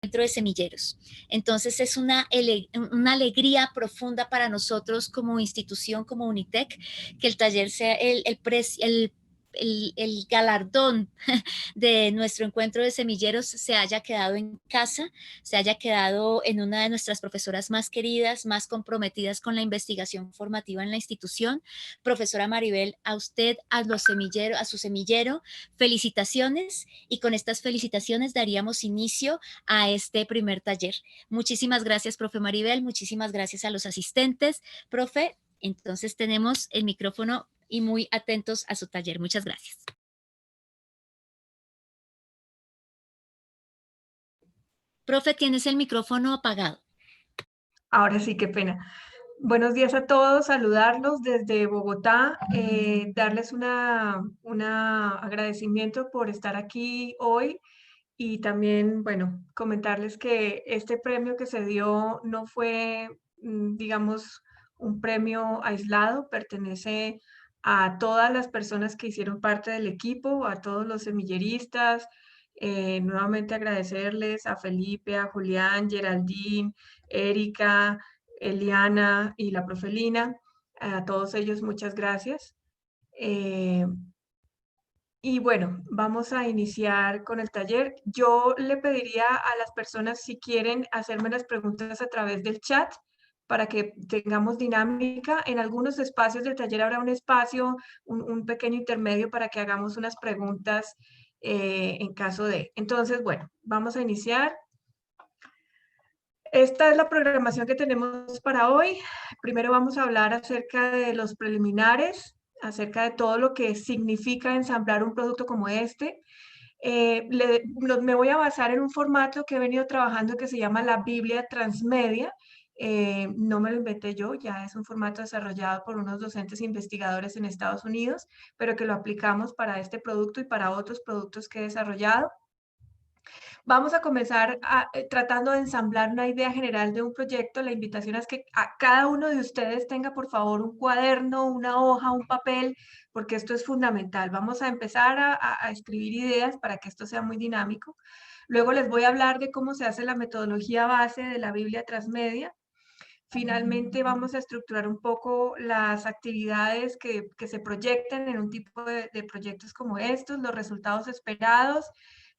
Encuentro de Semilleros. Entonces es una alegría profunda para nosotros como institución, como Unitec, que el taller sea el galardón de nuestro encuentro de semilleros se haya quedado en casa, se haya quedado en una de nuestras profesoras más queridas, más comprometidas con la investigación formativa en la institución. Profesora Maribel, a usted, a su semillero, felicitaciones, y con estas felicitaciones daríamos inicio a este primer taller. Muchísimas gracias, profe Maribel, muchísimas gracias a los asistentes. Profe, entonces tenemos el micrófono y muy atentos a su taller. Muchas gracias. Profe, tienes el micrófono apagado. Ahora sí, qué pena. Buenos días a todos, saludarlos desde Bogotá, darles un agradecimiento por estar aquí hoy y también, bueno, comentarles que este premio que se dio no fue, digamos, un premio aislado, pertenece a todas las personas que hicieron parte del equipo, a todos los semilleristas. Nuevamente agradecerles a Felipe, a Julián, Geraldine, Erika, Eliana y la profelina. A todos ellos muchas gracias. Y bueno, vamos a iniciar con el taller. Yo le pediría a las personas si quieren hacerme las preguntas a través del chat para que tengamos dinámica. En algunos espacios del taller habrá un espacio, un pequeño intermedio para que hagamos unas preguntas en caso de. Entonces, bueno, vamos a iniciar. Esta es la programación que tenemos para hoy. Primero vamos a hablar acerca de los preliminares, acerca de todo lo que significa ensamblar un producto como este. Me voy a basar en un formato que he venido trabajando que se llama la Biblia Transmedia. No me lo inventé yo, ya es un formato desarrollado por unos docentes e investigadores en Estados Unidos, pero que lo aplicamos para este producto y para otros productos que he desarrollado. Vamos a comenzar tratando de ensamblar una idea general de un proyecto. La invitación es que a cada uno de ustedes tenga, por favor, un cuaderno, una hoja, un papel, porque esto es fundamental. Vamos a empezar a escribir ideas para que esto sea muy dinámico. Luego les voy a hablar de cómo se hace la metodología base de la Biblia Transmedia. Finalmente vamos a estructurar un poco las actividades que se proyectan en un tipo de proyectos como estos, los resultados esperados,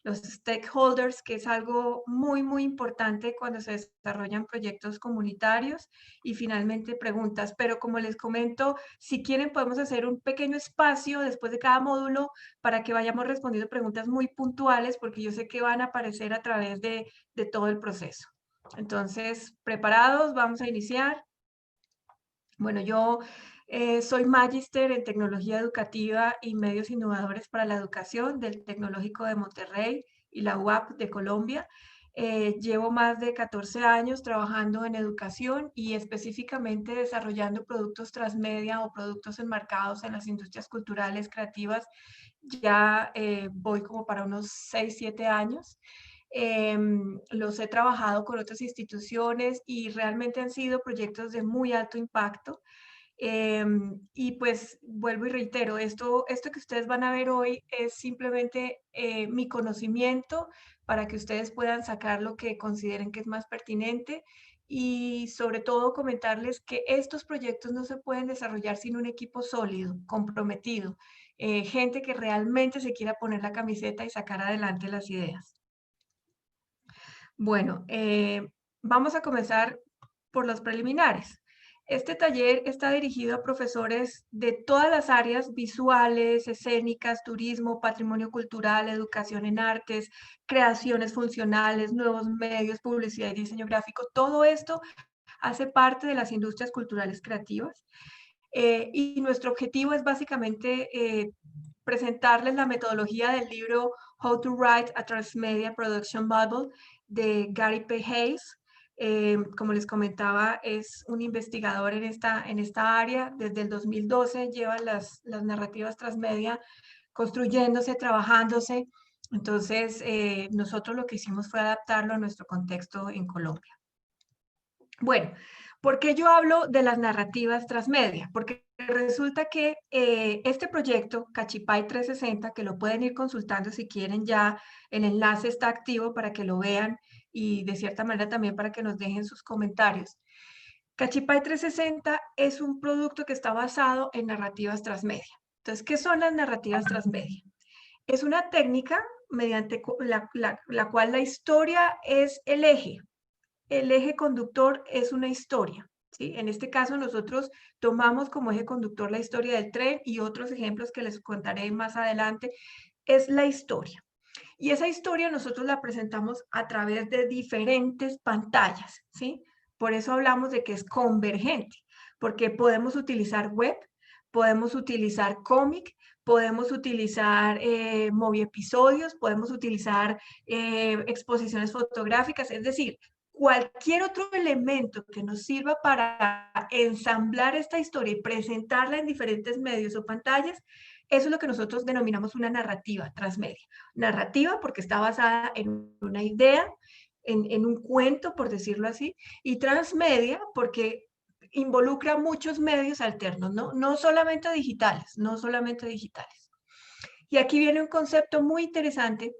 los stakeholders, que es algo muy, muy importante cuando se desarrollan proyectos comunitarios, y finalmente preguntas. Pero como les comento, si quieren podemos hacer un pequeño espacio después de cada módulo para que vayamos respondiendo preguntas muy puntuales, porque yo sé que van a aparecer a través de todo el proceso. Entonces, ¿preparados? Vamos a iniciar. Bueno, yo soy magíster en tecnología educativa y medios innovadores para la educación del Tecnológico de Monterrey y la UAP de Colombia. Llevo más de 14 años trabajando en educación y específicamente desarrollando productos transmedia o productos enmarcados en las industrias culturales creativas. Ya voy como para unos 6, 7 años. Los he trabajado con otras instituciones y realmente han sido proyectos de muy alto impacto. Y pues vuelvo y reitero, esto que ustedes van a ver hoy es simplemente mi conocimiento para que ustedes puedan sacar lo que consideren que es más pertinente, y sobre todo comentarles que estos proyectos no se pueden desarrollar sin un equipo sólido, comprometido, gente que realmente se quiera poner la camiseta y sacar adelante las ideas. Bueno, vamos a comenzar por los preliminares. Este taller está dirigido a profesores de todas las áreas visuales, escénicas, turismo, patrimonio cultural, educación en artes, creaciones funcionales, nuevos medios, publicidad y diseño gráfico. Todo esto hace parte de las industrias culturales creativas. Y nuestro objetivo es básicamente presentarles la metodología del libro How to Write a Transmedia Production Bible de Gary P. Hayes. Como les comentaba, es un investigador en esta área. Desde el 2012 lleva las narrativas transmedia construyéndose, trabajándose. Entonces, nosotros lo que hicimos fue adaptarlo a nuestro contexto en Colombia. Bueno, ¿por qué yo hablo de las narrativas transmedia? Porque resulta que este proyecto, Cachipay 360, que lo pueden ir consultando si quieren, ya el enlace está activo para que lo vean y de cierta manera también para que nos dejen sus comentarios. Cachipay 360 es un producto que está basado en narrativas transmedia. Entonces, ¿qué son las narrativas transmedia? Es una técnica mediante la cual la historia es el eje conductor es una historia. ¿Sí? En este caso nosotros tomamos como eje conductor la historia del tren y otros ejemplos que les contaré más adelante es la historia. Y esa historia nosotros la presentamos a través de diferentes pantallas, ¿sí? Por eso hablamos de que es convergente, porque podemos utilizar web, podemos utilizar cómic, podemos utilizar moviepisodios, podemos utilizar exposiciones fotográficas, es decir, cualquier otro elemento que nos sirva para ensamblar esta historia y presentarla en diferentes medios o pantallas, eso es lo que nosotros denominamos una narrativa transmedia. Narrativa porque está basada en una idea, en un cuento, por decirlo así, y transmedia porque involucra muchos medios alternos, no solamente digitales, no solamente digitales. Y aquí viene un concepto muy interesante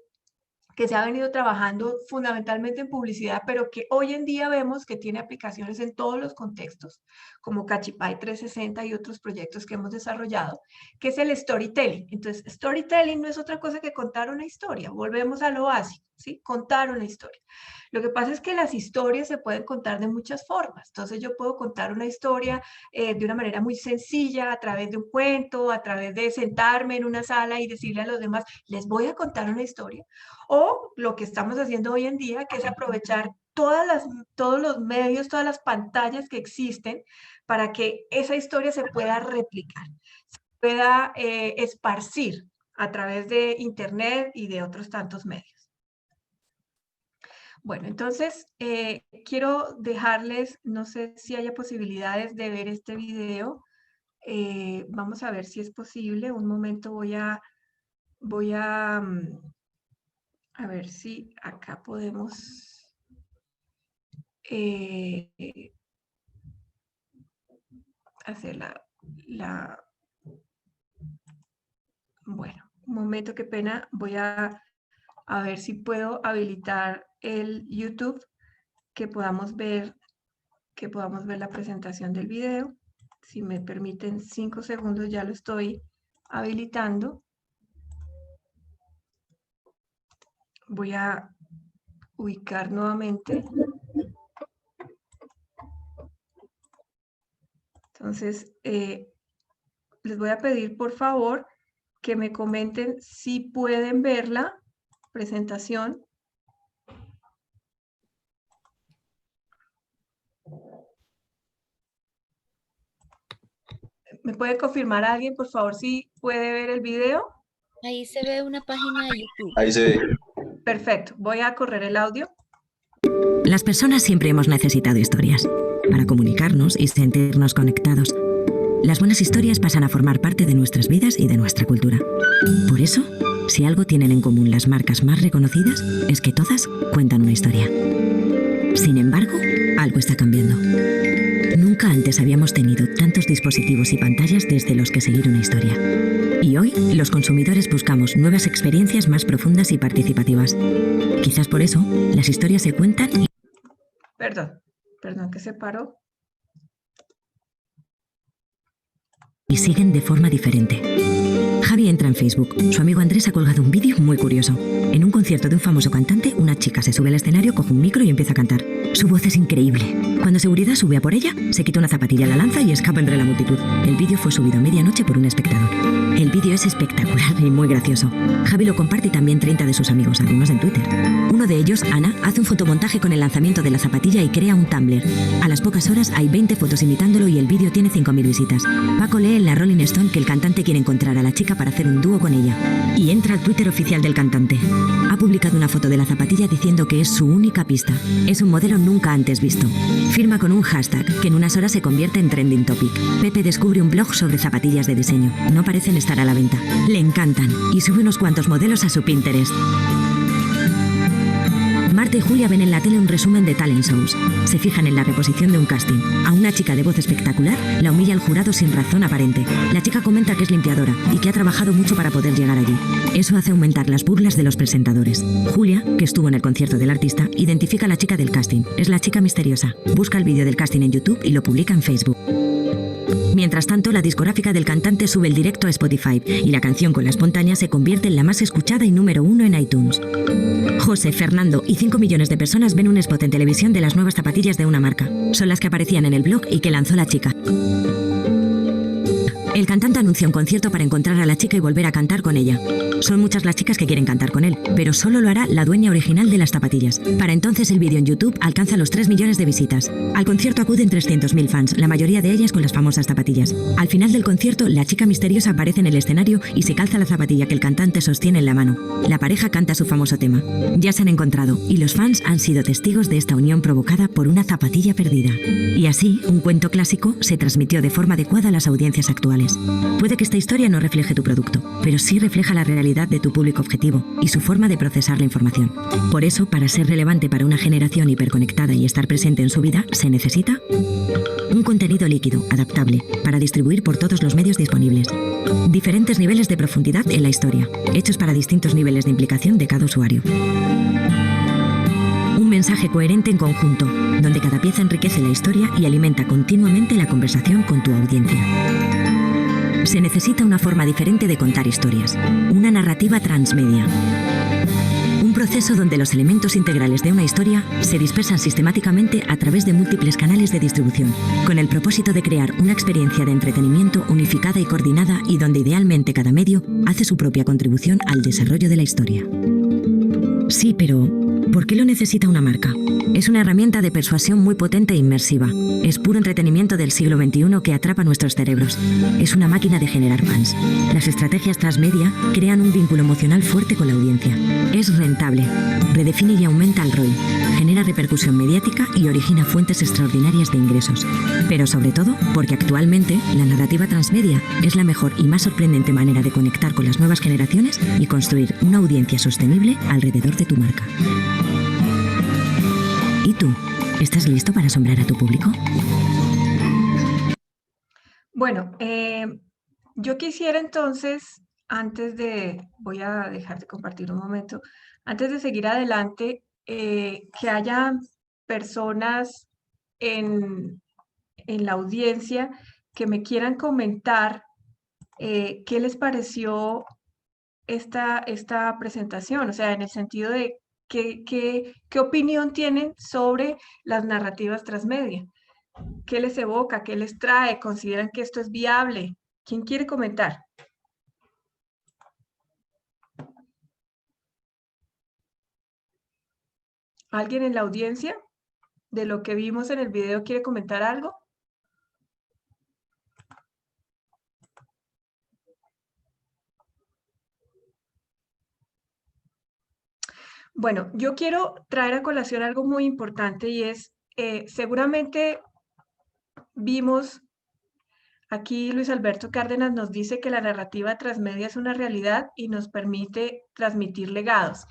que se ha venido trabajando fundamentalmente en publicidad, pero que hoy en día vemos que tiene aplicaciones en todos los contextos, como Cachipay 360 y otros proyectos que hemos desarrollado, que es el storytelling. Entonces, storytelling no es otra cosa que contar una historia. Volvemos a lo básico, ¿sí? Contar una historia. Lo que pasa es que las historias se pueden contar de muchas formas. Entonces, yo puedo contar una historia de una manera muy sencilla, a través de un cuento, a través de sentarme en una sala y decirle a los demás, les voy a contar una historia. O lo que estamos haciendo hoy en día, que es aprovechar todos los medios, todas las pantallas que existen para que esa historia se pueda replicar, se pueda esparcir a través de Internet y de otros tantos medios. Bueno, entonces quiero dejarles, no sé si haya posibilidades de ver este video. Vamos a ver si es posible. Un momento voy a ver si acá podemos hacer Bueno, un momento, qué pena. Voy a ver si puedo habilitar el YouTube, que podamos ver la presentación del video. Si me permiten 5 segundos, ya lo estoy habilitando. Voy a ubicar nuevamente. Entonces, les voy a pedir, por favor, que me comenten si pueden ver la presentación. ¿Me puede confirmar a alguien, por favor, si puede ver el video? Ahí se ve una página de YouTube. Ahí se ve. Perfecto. Voy a correr el audio. Las personas siempre hemos necesitado historias para comunicarnos y sentirnos conectados. Las buenas historias pasan a formar parte de nuestras vidas y de nuestra cultura. Por eso, si algo tienen en común las marcas más reconocidas, es que todas cuentan una historia. Sin embargo, algo está cambiando. Nunca antes habíamos tenido tantos dispositivos y pantallas desde los que seguir una historia. Y hoy, los consumidores buscamos nuevas experiencias más profundas y participativas. Quizás por eso, las historias se cuentan y... Perdón, que se paró. Y siguen de forma diferente. Javi entra en Facebook. Su amigo Andrés ha colgado un vídeo muy curioso. En un concierto de un famoso cantante, una chica se sube al escenario, coge un micro y empieza a cantar. Su voz es increíble. Cuando seguridad sube a por ella, se quita una zapatilla, la lanza y escapa entre la multitud. El vídeo fue subido a medianoche por un espectador. El vídeo es espectacular y muy gracioso. Javi lo comparte y también 30 de sus amigos, algunos en Twitter. Uno de ellos, Ana, hace un fotomontaje con el lanzamiento de la zapatilla y crea un Tumblr. A las pocas horas hay 20 fotos imitándolo y el vídeo tiene 5.000 visitas. Paco lee en la Rolling Stone que el cantante quiere encontrar a la chica para hacer un dúo con ella. Y entra al Twitter oficial del cantante. Ha publicado una foto de la zapatilla diciendo que es su única pista. Es un modelo nunca antes visto. Firma con un hashtag que en unas horas se convierte en trending topic. Pepe descubre un blog sobre zapatillas de diseño. No parecen estar a la venta. Le encantan y sube unos cuantos modelos a su Pinterest. Marta y Julia ven en la tele un resumen de talent shows. Se fijan en la reposición de un casting. A una chica de voz espectacular la humilla el jurado sin razón aparente. La chica comenta que es limpiadora y que ha trabajado mucho para poder llegar allí. Eso hace aumentar las burlas de los presentadores. Julia, que estuvo en el concierto del artista, identifica a la chica del casting. Es la chica misteriosa. Busca el vídeo del casting en YouTube y lo publica en Facebook. Mientras tanto, la discográfica del cantante sube el directo a Spotify y la canción con la espontánea se convierte en la más escuchada y número 1 en iTunes. José, Fernando y 5 millones de personas ven un spot en televisión de las nuevas zapatillas de una marca. Son las que aparecían en el blog y que lanzó la chica. El cantante anuncia un concierto para encontrar a la chica y volver a cantar con ella. Son muchas las chicas que quieren cantar con él, pero solo lo hará la dueña original de las zapatillas. Para entonces el vídeo en YouTube alcanza los 3 millones de visitas. Al concierto acuden 300.000 fans, la mayoría de ellas con las famosas zapatillas. Al final del concierto, la chica misteriosa aparece en el escenario y se calza la zapatilla que el cantante sostiene en la mano. La pareja canta su famoso tema. Ya se han encontrado y los fans han sido testigos de esta unión provocada por una zapatilla perdida. Y así, un cuento clásico se transmitió de forma adecuada a las audiencias actuales. Puede que esta historia no refleje tu producto, pero sí refleja la realidad de tu público objetivo y su forma de procesar la información. Por eso, para ser relevante para una generación hiperconectada y estar presente en su vida, se necesita un contenido líquido, adaptable, para distribuir por todos los medios disponibles. Diferentes niveles de profundidad en la historia, hechos para distintos niveles de implicación de cada usuario. Un mensaje coherente en conjunto, donde cada pieza enriquece la historia y alimenta continuamente la conversación con tu audiencia. Se necesita una forma diferente de contar historias, una narrativa transmedia. Un proceso donde los elementos integrales de una historia se dispersan sistemáticamente a través de múltiples canales de distribución, con el propósito de crear una experiencia de entretenimiento unificada y coordinada y donde idealmente cada medio hace su propia contribución al desarrollo de la historia. Sí, pero ¿por qué lo necesita una marca? Es una herramienta de persuasión muy potente e inmersiva. Es puro entretenimiento del siglo XXI que atrapa nuestros cerebros. Es una máquina de generar fans. Las estrategias transmedia crean un vínculo emocional fuerte con la audiencia. Es rentable, redefine y aumenta el ROI, genera repercusión mediática y origina fuentes extraordinarias de ingresos. Pero sobre todo, porque actualmente la narrativa transmedia es la mejor y más sorprendente manera de conectar con las nuevas generaciones y construir una audiencia sostenible alrededor de tu marca. ¿Y tú? ¿Estás listo para asombrar a tu público? Bueno, yo quisiera entonces, voy a dejar de compartir un momento, antes de seguir adelante, que haya personas en la audiencia que me quieran comentar qué les pareció esta presentación, o sea, en el sentido de qué opinión tienen sobre las narrativas transmedia. ¿Qué les evoca? ¿Qué les trae? ¿Consideran que esto es viable? ¿Quién quiere comentar? ¿Alguien en la audiencia de lo que vimos en el video quiere comentar algo? Bueno, yo quiero traer a colación algo muy importante y es, seguramente vimos, aquí Luis Alberto Cárdenas nos dice que la narrativa transmedia es una realidad y nos permite transmitir legados.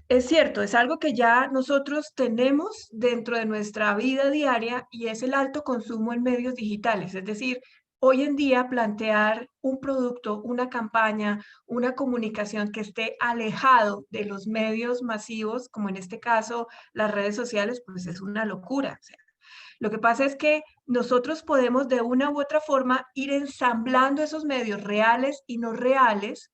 Es cierto, es algo que ya nosotros tenemos dentro de nuestra vida diaria y es el alto consumo en medios digitales. Es decir, hoy en día plantear un producto, una campaña, una comunicación que esté alejado de los medios masivos, como en este caso las redes sociales, pues es una locura. O sea, lo que pasa es que nosotros podemos de una u otra forma ir ensamblando esos medios reales y no reales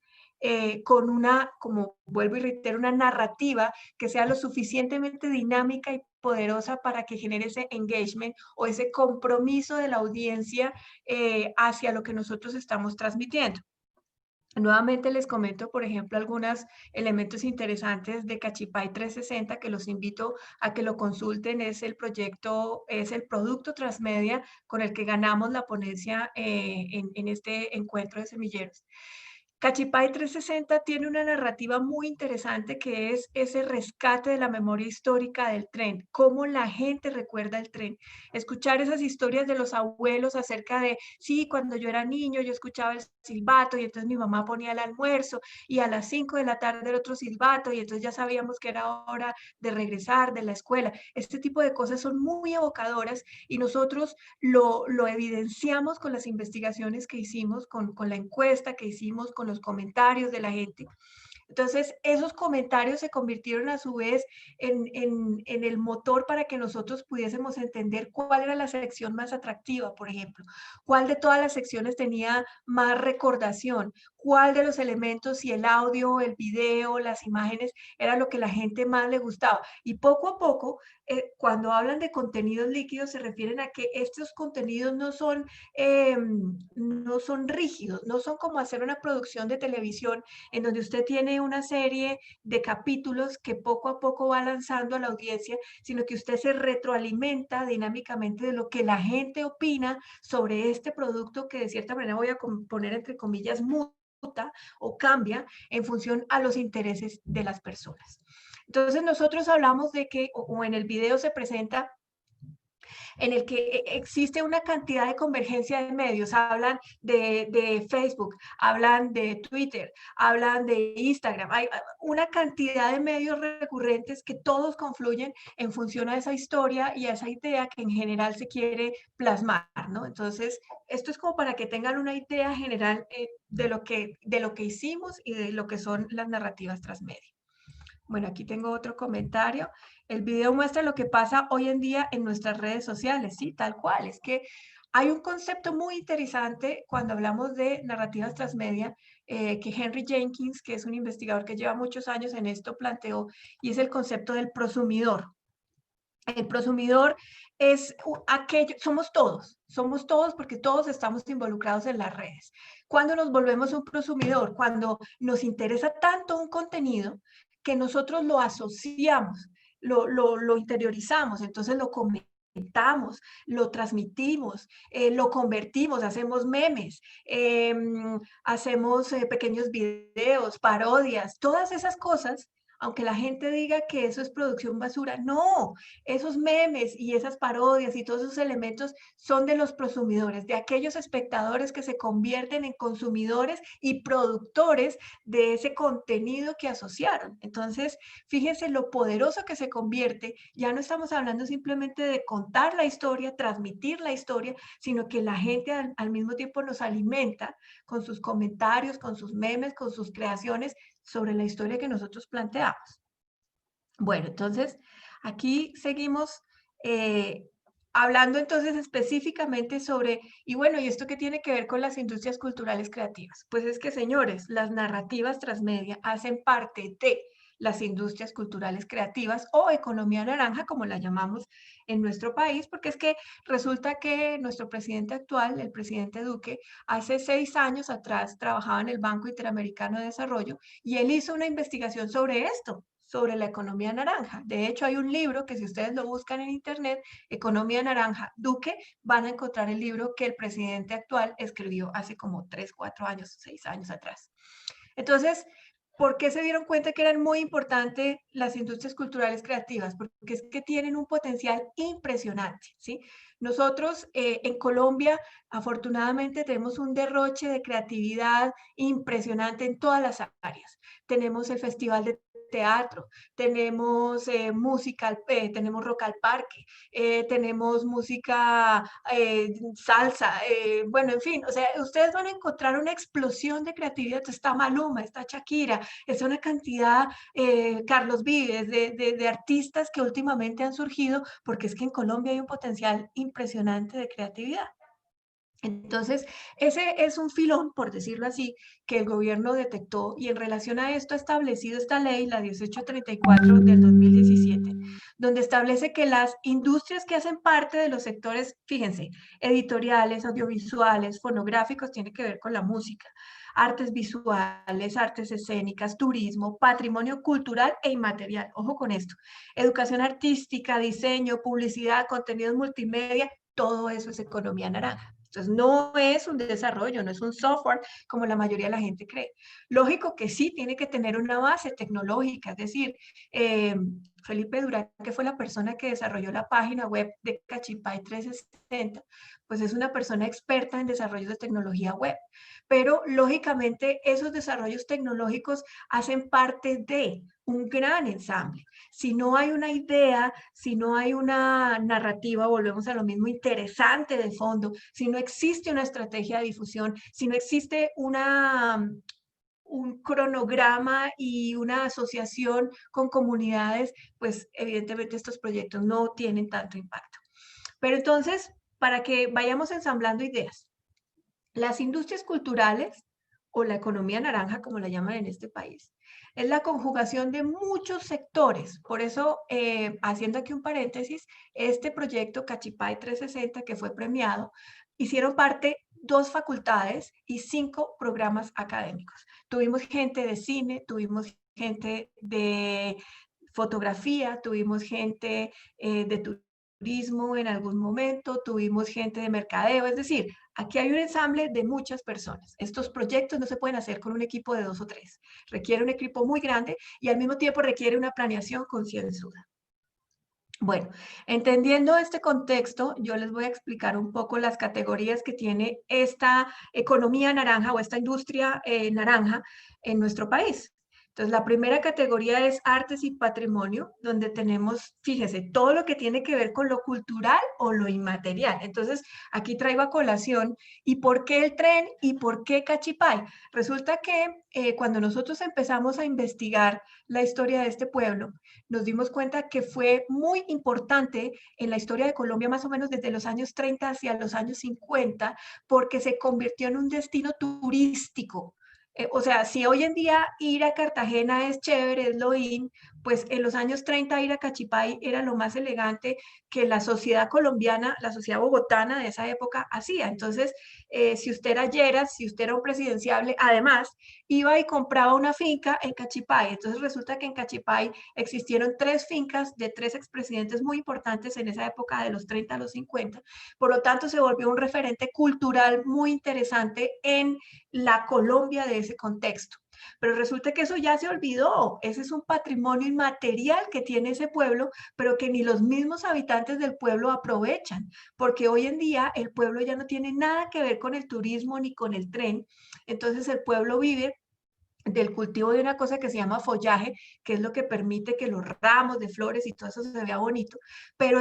con una, como vuelvo y reitero, una narrativa que sea lo suficientemente dinámica y poderosa para que genere ese engagement o ese compromiso de la audiencia hacia lo que nosotros estamos transmitiendo. Nuevamente les comento, por ejemplo, algunos elementos interesantes de Cachipay 360 que los invito a que lo consulten. Es el producto transmedia con el que ganamos la ponencia en este encuentro de semilleros. Cachipay 360 tiene una narrativa muy interesante que es ese rescate de la memoria histórica del tren, cómo la gente recuerda el tren. Escuchar esas historias de los abuelos acerca de, sí, cuando yo era niño yo escuchaba el silbato y entonces mi mamá ponía el almuerzo y a las 5 de la tarde el otro silbato y entonces ya sabíamos que era hora de regresar de la escuela. Este tipo de cosas son muy evocadoras y nosotros lo evidenciamos con las investigaciones que hicimos, con la encuesta que hicimos, con los comentarios de la gente. Entonces, esos comentarios se convirtieron a su vez en el motor para que nosotros pudiésemos entender cuál era la sección más atractiva, por ejemplo, cuál de todas las secciones tenía más recordación, cuál de los elementos, si el audio, el video, las imágenes, era lo que la gente más le gustaba. Y poco a poco, cuando hablan de contenidos líquidos, se refieren a que estos contenidos no son rígidos, no son como hacer una producción de televisión en donde usted tiene una serie de capítulos que poco a poco va lanzando a la audiencia, sino que usted se retroalimenta dinámicamente de lo que la gente opina sobre este producto que de cierta manera voy a poner entre comillas muta o cambia en función a los intereses de las personas. Entonces nosotros hablamos de que, o en el video se presenta en el que existe una cantidad de convergencia de medios. Hablan de Facebook, hablan de Twitter, hablan de Instagram. Hay una cantidad de medios recurrentes que todos confluyen en función a esa historia y a esa idea que en general se quiere plasmar, ¿no? Entonces, esto es como para que tengan una idea general de lo que hicimos y de lo que son las narrativas transmedia. Bueno, aquí tengo otro comentario. El video muestra lo que pasa hoy en día en nuestras redes sociales, sí, tal cual. Es que hay un concepto muy interesante cuando hablamos de narrativas transmedia que Henry Jenkins, que es un investigador que lleva muchos años en esto, planteó, y es el concepto del prosumidor. El prosumidor es aquello, somos todos porque todos estamos involucrados en las redes. ¿Cuándo nos volvemos un prosumidor? Cuando nos interesa tanto un contenido que nosotros lo asociamos, lo interiorizamos, entonces lo comentamos, lo transmitimos, lo convertimos, hacemos memes, hacemos pequeños videos, parodias, todas esas cosas. Aunque la gente diga que eso es producción basura, no, esos memes y esas parodias y todos esos elementos son de los prosumidores, de aquellos espectadores que se convierten en consumidores y productores de ese contenido que asociaron. Entonces, fíjense lo poderoso que se convierte. Ya no estamos hablando simplemente de contar la historia, transmitir la historia, sino que la gente al mismo tiempo nos alimenta con sus comentarios, con sus memes, con sus creaciones sobre la historia que nosotros planteamos. Bueno, entonces aquí seguimos hablando entonces específicamente sobre, y bueno, ¿y esto qué tiene que ver con las industrias culturales creativas? Pues es que, señores, las narrativas transmedia hacen parte de las industrias culturales creativas o economía naranja, como la llamamos en nuestro país, porque es que resulta que nuestro presidente actual, el presidente Duque, hace 6 años atrás trabajaba en el Banco Interamericano de Desarrollo y él hizo una investigación sobre esto, sobre la economía naranja. De hecho, hay un libro que si ustedes lo buscan en internet, Economía Naranja, Duque, van a encontrar el libro que el presidente actual escribió hace como 3, 4 años, 6 años atrás. Entonces, ¿por qué se dieron cuenta que eran muy importantes las industrias culturales creativas? Porque es que tienen un potencial impresionante, ¿sí? Nosotros en Colombia, afortunadamente, tenemos un derroche de creatividad impresionante en todas las áreas. Tenemos el Festival de Teatro, tenemos música, tenemos rock al parque, tenemos música, salsa, bueno, en fin, o sea, ustedes van a encontrar una explosión de creatividad. Está Maluma, está Shakira, es una cantidad, Carlos Vives, de artistas que últimamente han surgido, porque es que en Colombia hay un potencial impresionante de creatividad. Entonces, ese es un filón, por decirlo así, que el gobierno detectó y en relación a esto ha establecido esta ley, la 1834 del 2017, donde establece que las industrias que hacen parte de los sectores, fíjense, editoriales, audiovisuales, fonográficos, tiene que ver con la música, artes visuales, artes escénicas, turismo, patrimonio cultural e inmaterial. Ojo con esto. Educación artística, diseño, publicidad, contenidos multimedia, todo eso es economía naranja. Entonces, no es un desarrollo, no es un software como la mayoría de la gente cree. Lógico que sí tiene que tener una base tecnológica, es decir, Felipe Durán, que fue la persona que desarrolló la página web de Cachipay 360, pues es una persona experta en desarrollo de tecnología web. Pero, lógicamente, esos desarrollos tecnológicos hacen parte de un gran ensamble. Si no hay una idea, si no hay una narrativa, volvemos a lo mismo, interesante de fondo, si no existe una estrategia de difusión, si no existe un cronograma y una asociación con comunidades, pues evidentemente estos proyectos no tienen tanto impacto. Pero entonces, para que vayamos ensamblando ideas, las industrias culturales o la economía naranja, como la llaman en este país, es la conjugación de muchos sectores. Por eso, haciendo aquí un paréntesis, este proyecto Cachipay 360, que fue premiado, hicieron parte 2 facultades y 5 programas académicos. Tuvimos gente de cine, tuvimos gente de fotografía, tuvimos gente de turismo en algún momento, tuvimos gente de mercadeo, es decir, aquí hay un ensamble de muchas personas. Estos proyectos no se pueden hacer con un equipo de 2 o 3. Requiere un equipo muy grande y al mismo tiempo requiere una planeación concienzuda. Bueno, entendiendo este contexto, yo les voy a explicar un poco las categorías que tiene esta economía naranja o esta industria naranja en nuestro país. Entonces, la primera categoría es artes y patrimonio, donde tenemos, fíjese, todo lo que tiene que ver con lo cultural o lo inmaterial. Entonces, aquí traigo a colación, ¿y por qué el tren y por qué Cachipay? Resulta que cuando nosotros empezamos a investigar la historia de este pueblo, nos dimos cuenta que fue muy importante en la historia de Colombia, más o menos desde los años 30 hacia los años 50, porque se convirtió en un destino turístico. O sea, si hoy en día ir a Cartagena es chévere, es lo in, pues en los años 30 ir a Cachipay era lo más elegante que la sociedad colombiana, la sociedad bogotana de esa época hacía. Entonces, si usted era Lleras, si usted era un presidenciable, además, iba y compraba una finca en Cachipay. Entonces resulta que en Cachipay existieron 3 fincas de 3 expresidentes muy importantes en esa época de los 30 a los 50. Por lo tanto, se volvió un referente cultural muy interesante en la Colombia de ese contexto. Pero resulta que eso ya se olvidó. Ese es un patrimonio inmaterial que tiene ese pueblo, pero que ni los mismos habitantes del pueblo aprovechan, porque hoy en día el pueblo ya no tiene nada que ver con el turismo ni con el tren. Entonces el pueblo vive del cultivo de una cosa que se llama follaje, que es lo que permite que los ramos de flores y todo eso se vea bonito, pero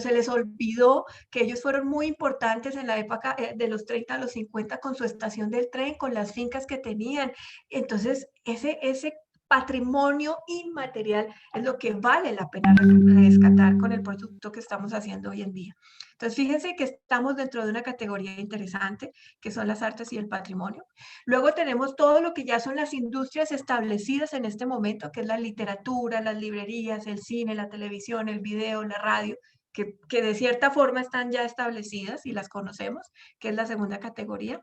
se les olvidó que ellos fueron muy importantes en la época de los 30 a los 50 con su estación del tren, con las fincas que tenían. Entonces, ese patrimonio inmaterial es lo que vale la pena rescatar con el producto que estamos haciendo hoy en día. Entonces, fíjense que estamos dentro de una categoría interesante, que son las artes y el patrimonio. Luego tenemos todo lo que ya son las industrias establecidas en este momento, que es la literatura, las librerías, el cine, la televisión, el video, la radio, que de cierta forma están ya establecidas y las conocemos, que es la segunda categoría.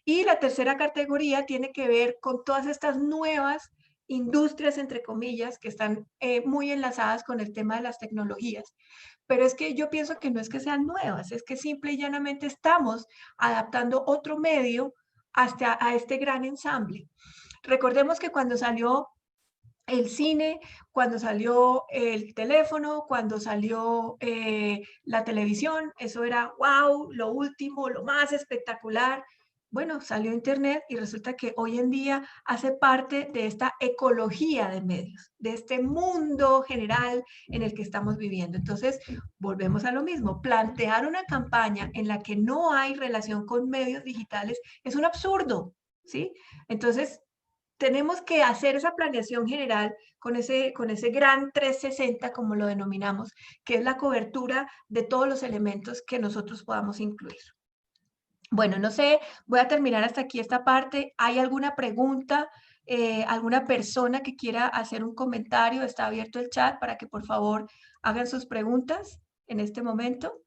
Y la tercera categoría tiene que ver con todas estas nuevas industrias, entre comillas, que están muy enlazadas con el tema de las tecnologías. Pero es que yo pienso que no es que sean nuevas, es que simple y llanamente estamos adaptando otro medio hasta a este gran ensamble. Recordemos que cuando salió el cine, cuando salió el teléfono, cuando salió la televisión, eso era wow, lo último, lo más espectacular. Bueno, salió Internet y resulta que hoy en día hace parte de esta ecología de medios, de este mundo general en el que estamos viviendo. Entonces, volvemos a lo mismo, plantear una campaña en la que no hay relación con medios digitales es un absurdo, ¿sí? Entonces, tenemos que hacer esa planeación general con ese gran 360, como lo denominamos, que es la cobertura de todos los elementos que nosotros podamos incluir. Bueno, no sé, voy a terminar hasta aquí esta parte. ¿Hay alguna pregunta? ¿Alguna persona que quiera hacer un comentario? Está abierto el chat para que por favor hagan sus preguntas en este momento.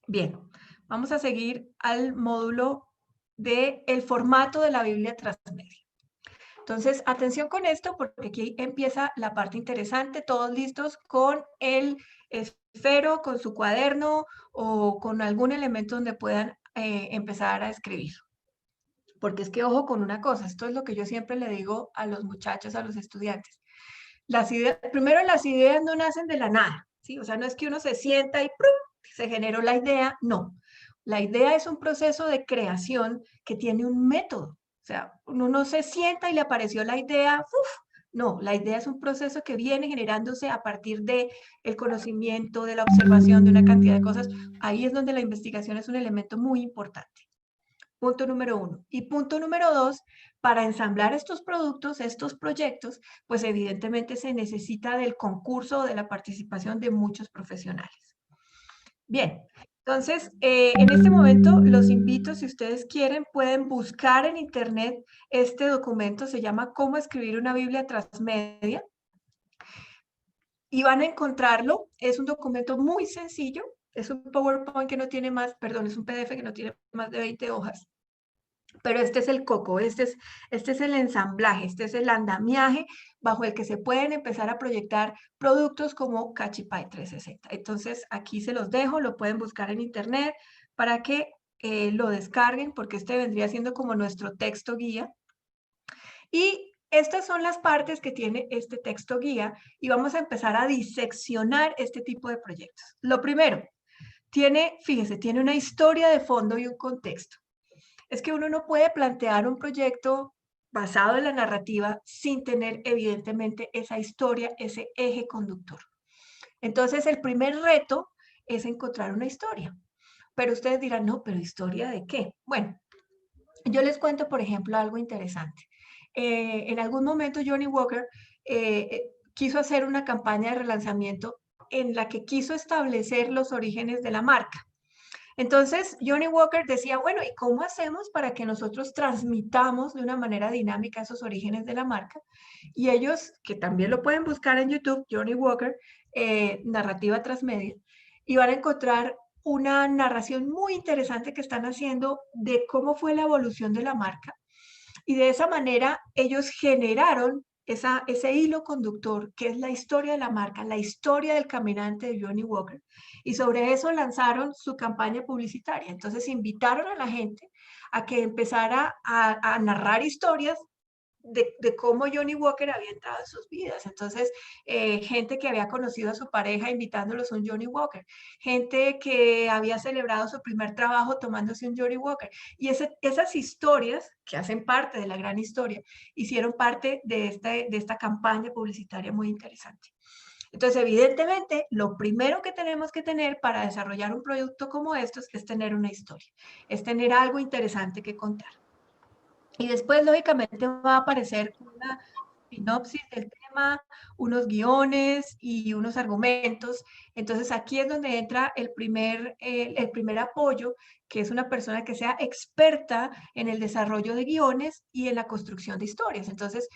Bien, vamos a seguir al módulo del formato de la Biblia transmedia. Entonces, atención con esto, porque aquí empieza la parte interesante, todos listos con el esfero, con su cuaderno o con algún elemento donde puedan empezar a escribir. Porque es que ojo con una cosa, esto es lo que yo siempre le digo a los muchachos, a los estudiantes. Primero, las ideas no nacen de la nada, ¿sí? O sea, no es que uno se sienta y ¡prum!, se generó la idea, no. La idea es un proceso de creación que tiene un método. O sea, uno no se sienta y le apareció la idea, ¡uf! No, la idea es un proceso que viene generándose a partir de el conocimiento, de la observación de una cantidad de cosas. Ahí es donde la investigación es un elemento muy importante. Punto número 1. Y punto número 2, para ensamblar estos productos, estos proyectos, pues evidentemente se necesita del concurso o de la participación de muchos profesionales. Bien, entonces, en este momento los invito, si ustedes quieren, pueden buscar en internet este documento, se llama Cómo escribir una Biblia transmedia, y van a encontrarlo. Es un documento muy sencillo, es un PowerPoint que no tiene más, perdón, es un PDF que no tiene más de 20 hojas. Pero este es el coco, este es el ensamblaje, este es el andamiaje bajo el que se pueden empezar a proyectar productos como Cachipay 360. Entonces, aquí se los dejo, lo pueden buscar en internet para que lo descarguen, porque este vendría siendo como nuestro texto guía. Y estas son las partes que tiene este texto guía y vamos a empezar a diseccionar este tipo de proyectos. Lo primero, fíjese, tiene una historia de fondo y un contexto. Es que uno no puede plantear un proyecto basado en la narrativa sin tener evidentemente esa historia, ese eje conductor. Entonces, el primer reto es encontrar una historia. Pero ustedes dirán, no, pero ¿historia de qué? Bueno, yo les cuento, por ejemplo, algo interesante. En algún momento Johnny Walker quiso hacer una campaña de relanzamiento en la que quiso establecer los orígenes de la marca. Entonces, Johnny Walker decía, bueno, ¿y cómo hacemos para que nosotros transmitamos de una manera dinámica esos orígenes de la marca? Y ellos, que también lo pueden buscar en YouTube, Johnny Walker, narrativa transmedia, y van a encontrar una narración muy interesante que están haciendo de cómo fue la evolución de la marca. Y de esa manera ellos generaron ese hilo conductor que es la historia de la marca, la historia del caminante de Johnny Walker. Y sobre eso lanzaron su campaña publicitaria. Entonces invitaron a la gente a que empezara a narrar historias de cómo Johnny Walker había entrado en sus vidas. Entonces, gente que había conocido a su pareja invitándolos a un Johnny Walker, gente que había celebrado su primer trabajo tomándose un Johnny Walker. Y esas historias, que hacen parte de la gran historia, hicieron parte de esta campaña publicitaria muy interesante. Entonces, evidentemente, lo primero que tenemos que tener para desarrollar un producto como estos es tener una historia, es tener algo interesante que contar. Y después, lógicamente, va a aparecer una sinopsis del tema, unos guiones y unos argumentos. Entonces, aquí es donde entra el primer apoyo, que es una persona que sea experta en el desarrollo de guiones y en la construcción de historias. Entonces,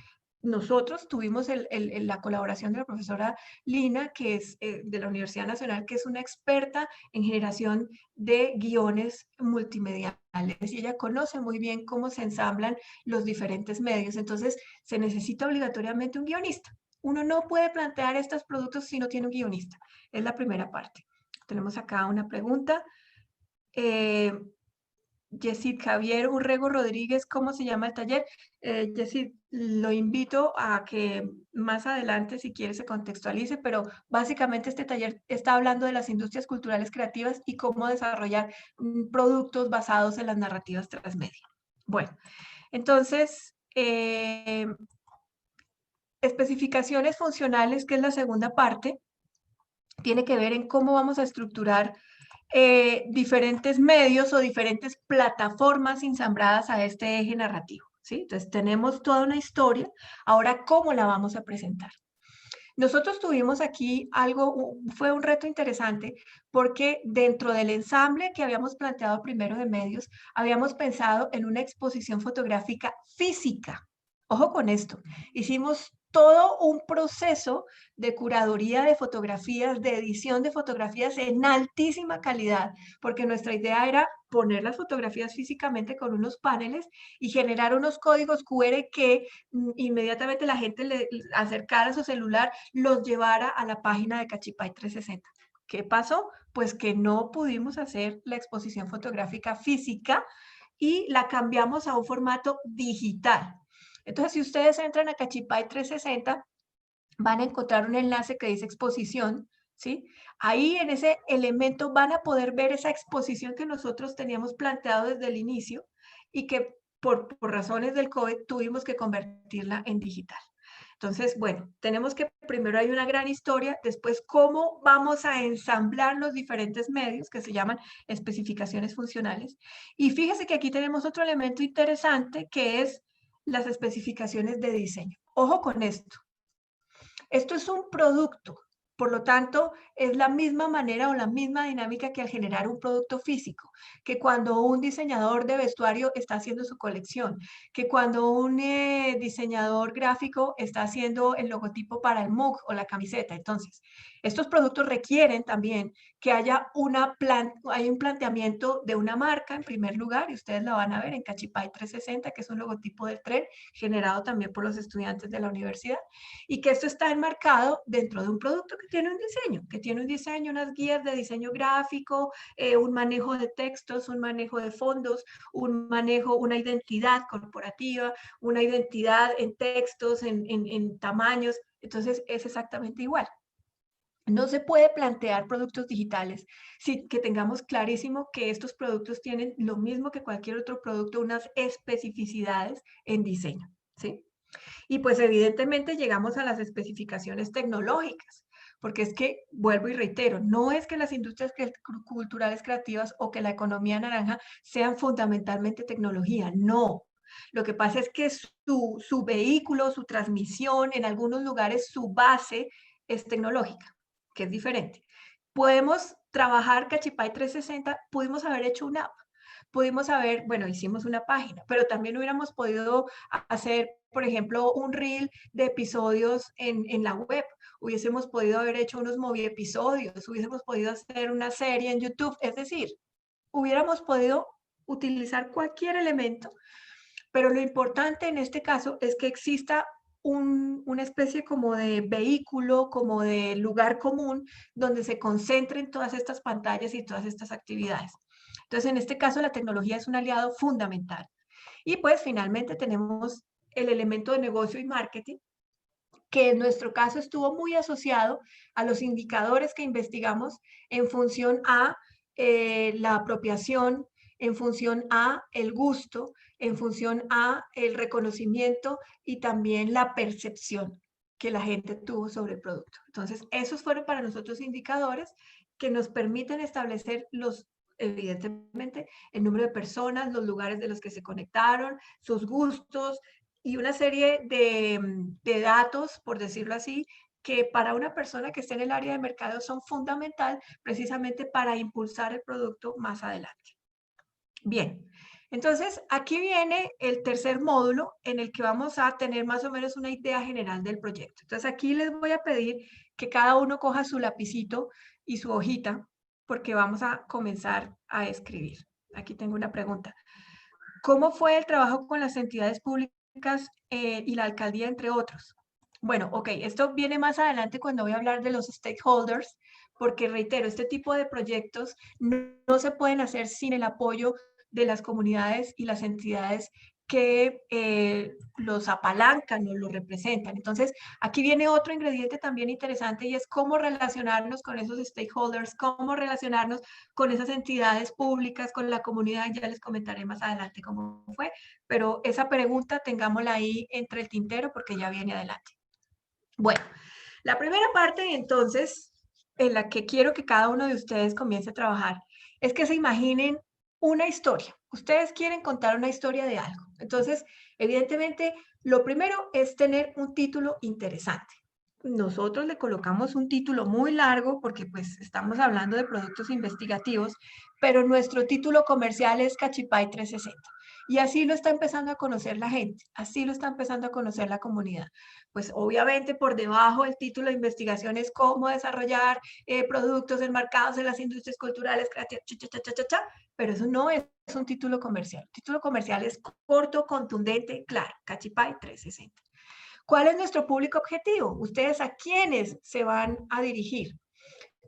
nosotros tuvimos la colaboración de la profesora Lina, que es de la Universidad Nacional, que es una experta en generación de guiones multimediales y ella conoce muy bien cómo se ensamblan los diferentes medios. Entonces, se necesita obligatoriamente un guionista. Uno no puede plantear estos productos si no tiene un guionista. Es la primera parte. Tenemos acá una pregunta. Yesid Javier Urrego Rodríguez, ¿cómo se llama el taller? Yesid, lo invito a que más adelante, si quiere, se contextualice, pero básicamente este taller está hablando de las industrias culturales creativas y cómo desarrollar productos basados en las narrativas transmedia. Bueno, entonces, especificaciones funcionales, que es la segunda parte, tiene que ver en cómo vamos a estructurar diferentes medios o diferentes plataformas ensambladas a este eje narrativo, ¿sí? Entonces tenemos toda una historia, ahora ¿cómo la vamos a presentar? Nosotros tuvimos aquí fue un reto interesante porque dentro del ensamble que habíamos planteado primero de medios, habíamos pensado en una exposición fotográfica física. Ojo con esto, hicimos todo un proceso de curaduría de fotografías, de edición de fotografías en altísima calidad, porque nuestra idea era poner las fotografías físicamente con unos paneles y generar unos códigos QR que inmediatamente la gente le acercara a su celular, los llevara a la página de Cachipay 360. ¿Qué pasó? Pues que no pudimos hacer la exposición fotográfica física y la cambiamos a un formato digital. Entonces, si ustedes entran a Cachipay 360, van a encontrar un enlace que dice exposición, ¿sí? Ahí en ese elemento van a poder ver esa exposición que nosotros teníamos planteado desde el inicio y que por razones del COVID tuvimos que convertirla en digital. Entonces, bueno, tenemos que primero hay una gran historia, después cómo vamos a ensamblar los diferentes medios que se llaman especificaciones funcionales. Y fíjese que aquí tenemos otro elemento interesante que es las especificaciones de diseño. Ojo con esto. Esto es un producto, por lo tanto, es la misma manera o la misma dinámica que al generar un producto físico, que cuando un diseñador de vestuario está haciendo su colección, que cuando un diseñador gráfico está haciendo el logotipo para el mug o la camiseta. Entonces, estos productos requieren también que haya hay un planteamiento de una marca en primer lugar, y ustedes la van a ver en Cachipay 360, que es un logotipo del tren generado también por los estudiantes de la universidad, y que esto está enmarcado dentro de un producto que tiene un diseño, unas guías de diseño gráfico, un manejo de textos, un manejo de fondos, una identidad corporativa, una identidad en textos, en tamaños. Entonces es exactamente igual. No se puede plantear productos digitales sin que tengamos clarísimo que estos productos tienen lo mismo que cualquier otro producto, unas especificidades en diseño, ¿sí? Y pues evidentemente llegamos a las especificaciones tecnológicas, porque es que, vuelvo y reitero, no es que las industrias culturales creativas o que la economía naranja sean fundamentalmente tecnología, no. Lo que pasa es que su vehículo, su transmisión, en algunos lugares su base es tecnológica, que es diferente. Podemos trabajar Cachipay 360, pudimos haber hecho una app, pudimos haber, bueno, hicimos una página, pero también hubiéramos podido hacer, por ejemplo, un reel de episodios en la web. Hubiésemos podido haber hecho unos movie episodios, hubiésemos podido hacer una serie en YouTube. Es decir, hubiéramos podido utilizar cualquier elemento, pero lo importante en este caso es que exista una especie como de vehículo, como de lugar común, donde se concentren todas estas pantallas y todas estas actividades. Entonces, en este caso, la tecnología es un aliado fundamental. Y pues finalmente tenemos el elemento de negocio y marketing, que en nuestro caso estuvo muy asociado a los indicadores que investigamos en función a la apropiación, en función a el gusto, en función a el reconocimiento y también la percepción que la gente tuvo sobre el producto. Entonces, esos fueron para nosotros indicadores que nos permiten establecer evidentemente, el número de personas, los lugares de los que se conectaron, sus gustos y una serie de datos, por decirlo así, que para una persona que esté en el área de mercado son fundamental precisamente para impulsar el producto más adelante. Bien, entonces aquí viene el tercer módulo en el que vamos a tener más o menos una idea general del proyecto. Entonces aquí les voy a pedir que cada uno coja su lapicito y su hojita porque vamos a comenzar a escribir. Aquí tengo una pregunta. ¿Cómo fue el trabajo con las entidades públicas y la alcaldía, entre otros? Bueno, ok, esto viene más adelante cuando voy a hablar de los stakeholders, porque reitero, este tipo de proyectos no se pueden hacer sin el apoyo de las comunidades y las entidades que los apalancan o los representan. Entonces, aquí viene otro ingrediente también interesante y es cómo relacionarnos con esos stakeholders, cómo relacionarnos con esas entidades públicas, con la comunidad. Ya les comentaré más adelante cómo fue, pero esa pregunta tengámosla ahí entre el tintero porque ya viene adelante. Bueno, la primera parte entonces en la que quiero que cada uno de ustedes comience a trabajar es que se imaginen una historia. Ustedes quieren contar una historia de algo. Entonces, evidentemente, lo primero es tener un título interesante. Nosotros le colocamos un título muy largo porque pues estamos hablando de productos investigativos, pero nuestro título comercial es Cachipay 360. Y así lo está empezando a conocer la gente, así lo está empezando a conocer la comunidad. Pues obviamente por debajo el título de investigación es cómo desarrollar productos enmarcados en las industrias culturales, creativas, pero eso no es un título comercial. El título comercial es corto, contundente, claro, Cachipay 360. ¿Cuál es nuestro público objetivo? ¿Ustedes a quiénes se van a dirigir?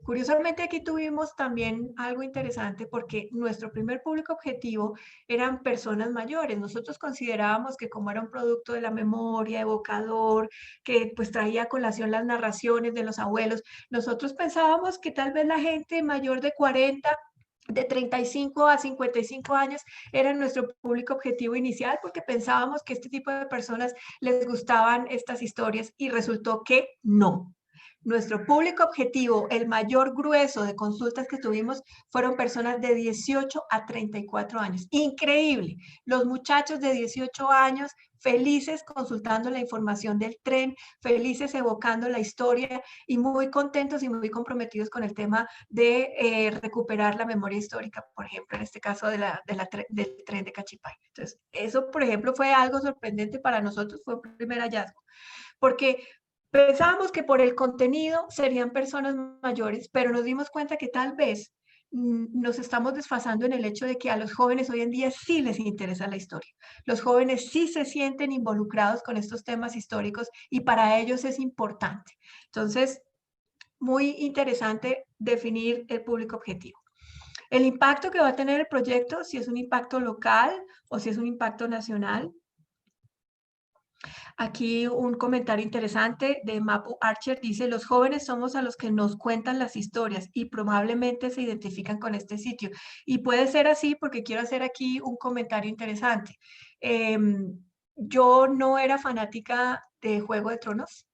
Curiosamente aquí tuvimos también algo interesante porque nuestro primer público objetivo eran personas mayores. Nosotros considerábamos que como era un producto de la memoria, evocador, que pues traía a colación las narraciones de los abuelos, nosotros pensábamos que tal vez la gente mayor de 40, de 35 a 55 años era nuestro público objetivo inicial porque pensábamos que este tipo de personas les gustaban estas historias y resultó que no. Nuestro público objetivo, el mayor grueso de consultas que tuvimos fueron personas de 18 a 34 años. Increíble. Los muchachos de 18 años felices consultando la información del tren, felices evocando la historia y muy contentos y muy comprometidos con el tema de recuperar la memoria histórica, por ejemplo, en este caso del tren de Cachipay. Entonces, eso, por ejemplo, fue algo sorprendente para nosotros, fue un primer hallazgo, porque pensábamos que por el contenido serían personas mayores, pero nos dimos cuenta que tal vez nos estamos desfasando en el hecho de que a los jóvenes hoy en día sí les interesa la historia. Los jóvenes sí se sienten involucrados con estos temas históricos y para ellos es importante. Entonces, muy interesante definir el público objetivo. El impacto que va a tener el proyecto, si es un impacto local o si es un impacto nacional. Aquí un comentario interesante de Mapu Archer dice, los jóvenes somos a los que nos cuentan las historias y probablemente se identifican con este sitio. Y puede ser así porque quiero hacer aquí un comentario interesante. Yo no era fanática de Juego de Tronos,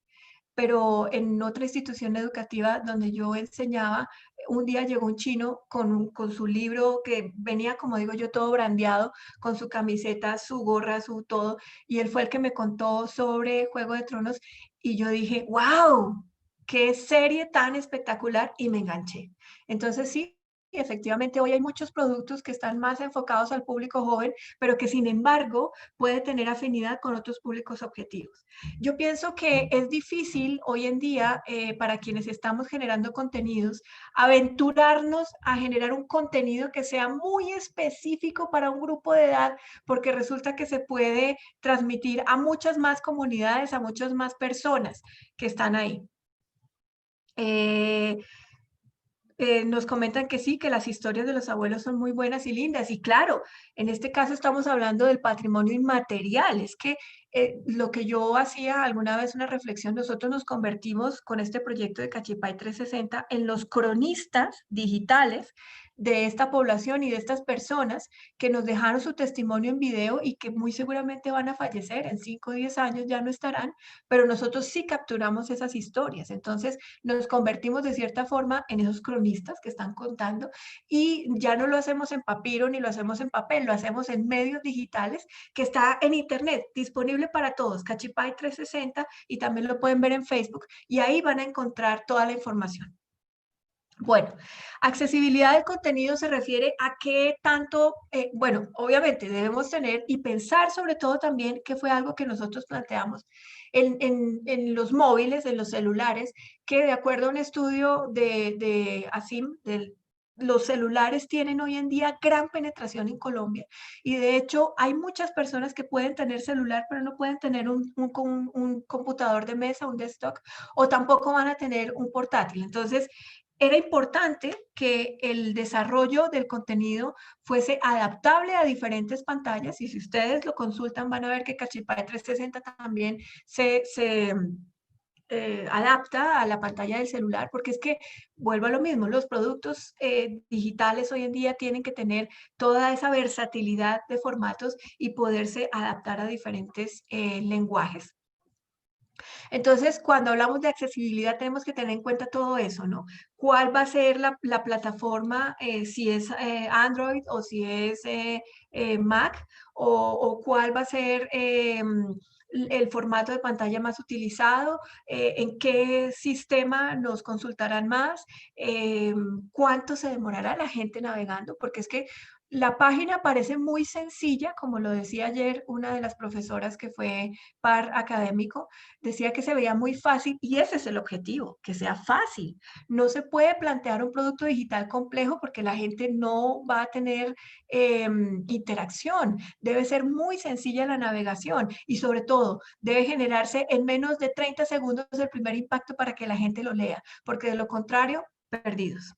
pero en otra institución educativa donde yo enseñaba, un día llegó un chino con su libro que venía, como digo yo, todo brandeado, con su camiseta, su gorra, su todo, y él fue el que me contó sobre Juego de Tronos y yo dije, wow, qué serie tan espectacular y me enganché. Entonces sí. Efectivamente, hoy hay muchos productos que están más enfocados al público joven, pero que sin embargo puede tener afinidad con otros públicos objetivos. Yo pienso que es difícil hoy en día para quienes estamos generando contenidos aventurarnos a generar un contenido que sea muy específico para un grupo de edad porque resulta que se puede transmitir a muchas más comunidades, a muchas más personas que están ahí. Nos comentan que sí, que las historias de los abuelos son muy buenas y lindas. Y claro, en este caso estamos hablando del patrimonio inmaterial. Es que lo que yo hacía alguna vez una reflexión, nosotros nos convertimos con este proyecto de Cachipay 360 en los cronistas digitales de esta población y de estas personas que nos dejaron su testimonio en video y que muy seguramente van a fallecer en 5 o 10 años, ya no estarán, pero nosotros sí capturamos esas historias. Entonces, nos convertimos de cierta forma en esos cronistas que están contando y ya no lo hacemos en papiro ni lo hacemos en papel, lo hacemos en medios digitales que está en internet, disponible para todos, Cachipay 360 y también lo pueden ver en Facebook y ahí van a encontrar toda la información. Bueno, accesibilidad del contenido se refiere a qué tanto, bueno, obviamente debemos tener y pensar sobre todo también que fue algo que nosotros planteamos en los móviles, en los celulares, que de acuerdo a un estudio de ASIM, los celulares tienen hoy en día gran penetración en Colombia y de hecho hay muchas personas que pueden tener celular pero no pueden tener un computador de mesa, un desktop o tampoco van a tener un portátil. Entonces, era importante que el desarrollo del contenido fuese adaptable a diferentes pantallas y si ustedes lo consultan van a ver que Cachipay 360 también se adapta a la pantalla del celular, porque es que, vuelvo a lo mismo, los productos digitales hoy en día tienen que tener toda esa versatilidad de formatos y poderse adaptar a diferentes lenguajes. Entonces, cuando hablamos de accesibilidad, tenemos que tener en cuenta todo eso, ¿no? ¿Cuál va a ser la plataforma, si es Android o si es Mac, o cuál va a ser el formato de pantalla más utilizado, en qué sistema nos consultarán más, cuánto se demorará la gente navegando, porque es que La página parece muy sencilla, como lo decía ayer una de las profesoras que fue par académico, decía que se veía muy fácil y ese es el objetivo, que sea fácil. No se puede plantear un producto digital complejo porque la gente no va a tener interacción. Debe ser muy sencilla la navegación y sobre todo debe generarse en menos de 30 segundos el primer impacto para que la gente lo lea, porque de lo contrario, perdidos.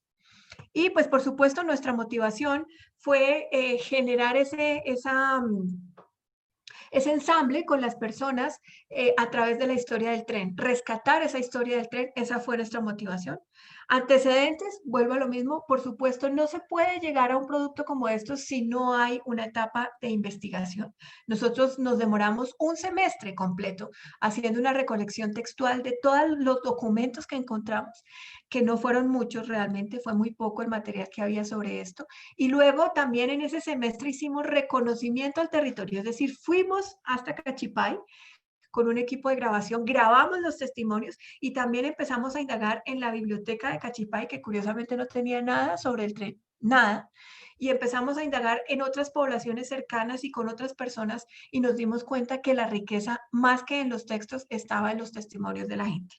Y pues por supuesto nuestra motivación fue generar ese ensamble con las personas a través de la historia del tren, rescatar esa historia del tren, esa fue nuestra motivación. Antecedentes, vuelvo a lo mismo, por supuesto no se puede llegar a un producto como estos si no hay una etapa de investigación. Nosotros nos demoramos un semestre completo haciendo una recolección textual de todos los documentos que encontramos, que no fueron muchos realmente, fue muy poco el material que había sobre esto. Y luego también en ese semestre hicimos reconocimiento al territorio, es decir, fuimos hasta Cachipay con un equipo de grabación, grabamos los testimonios y también empezamos a indagar en la biblioteca de Cachipay, que curiosamente no tenía nada sobre el tren, nada. Y empezamos a indagar en otras poblaciones cercanas y con otras personas y nos dimos cuenta que la riqueza, más que en los textos, estaba en los testimonios de la gente.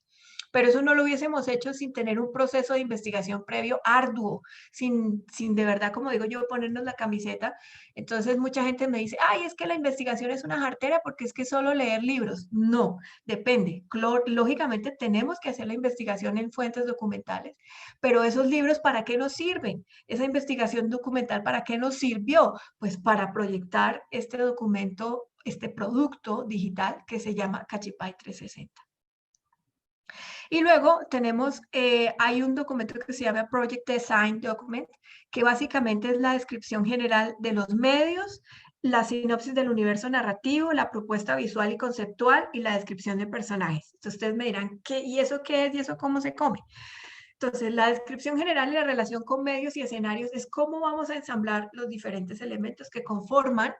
Pero eso no lo hubiésemos hecho sin tener un proceso de investigación previo arduo, sin de verdad, como digo yo, ponernos la camiseta. Entonces mucha gente me dice, ay, es que la investigación es una jartera porque es que solo leer libros. No, depende. Lógicamente tenemos que hacer la investigación en fuentes documentales, pero esos libros, ¿para qué nos sirven? Esa investigación documental, ¿para qué nos sirvió? Pues para proyectar este documento, este producto digital que se llama Cachipay 360. Y luego tenemos, hay un documento que se llama Project Design Document, que básicamente es la descripción general de los medios, la sinopsis del universo narrativo, la propuesta visual y conceptual y la descripción de personajes. Entonces ustedes me dirán, ¿qué, ¿y eso qué es y eso cómo se come? Entonces, la descripción general y la relación con medios y escenarios es cómo vamos a ensamblar los diferentes elementos que conforman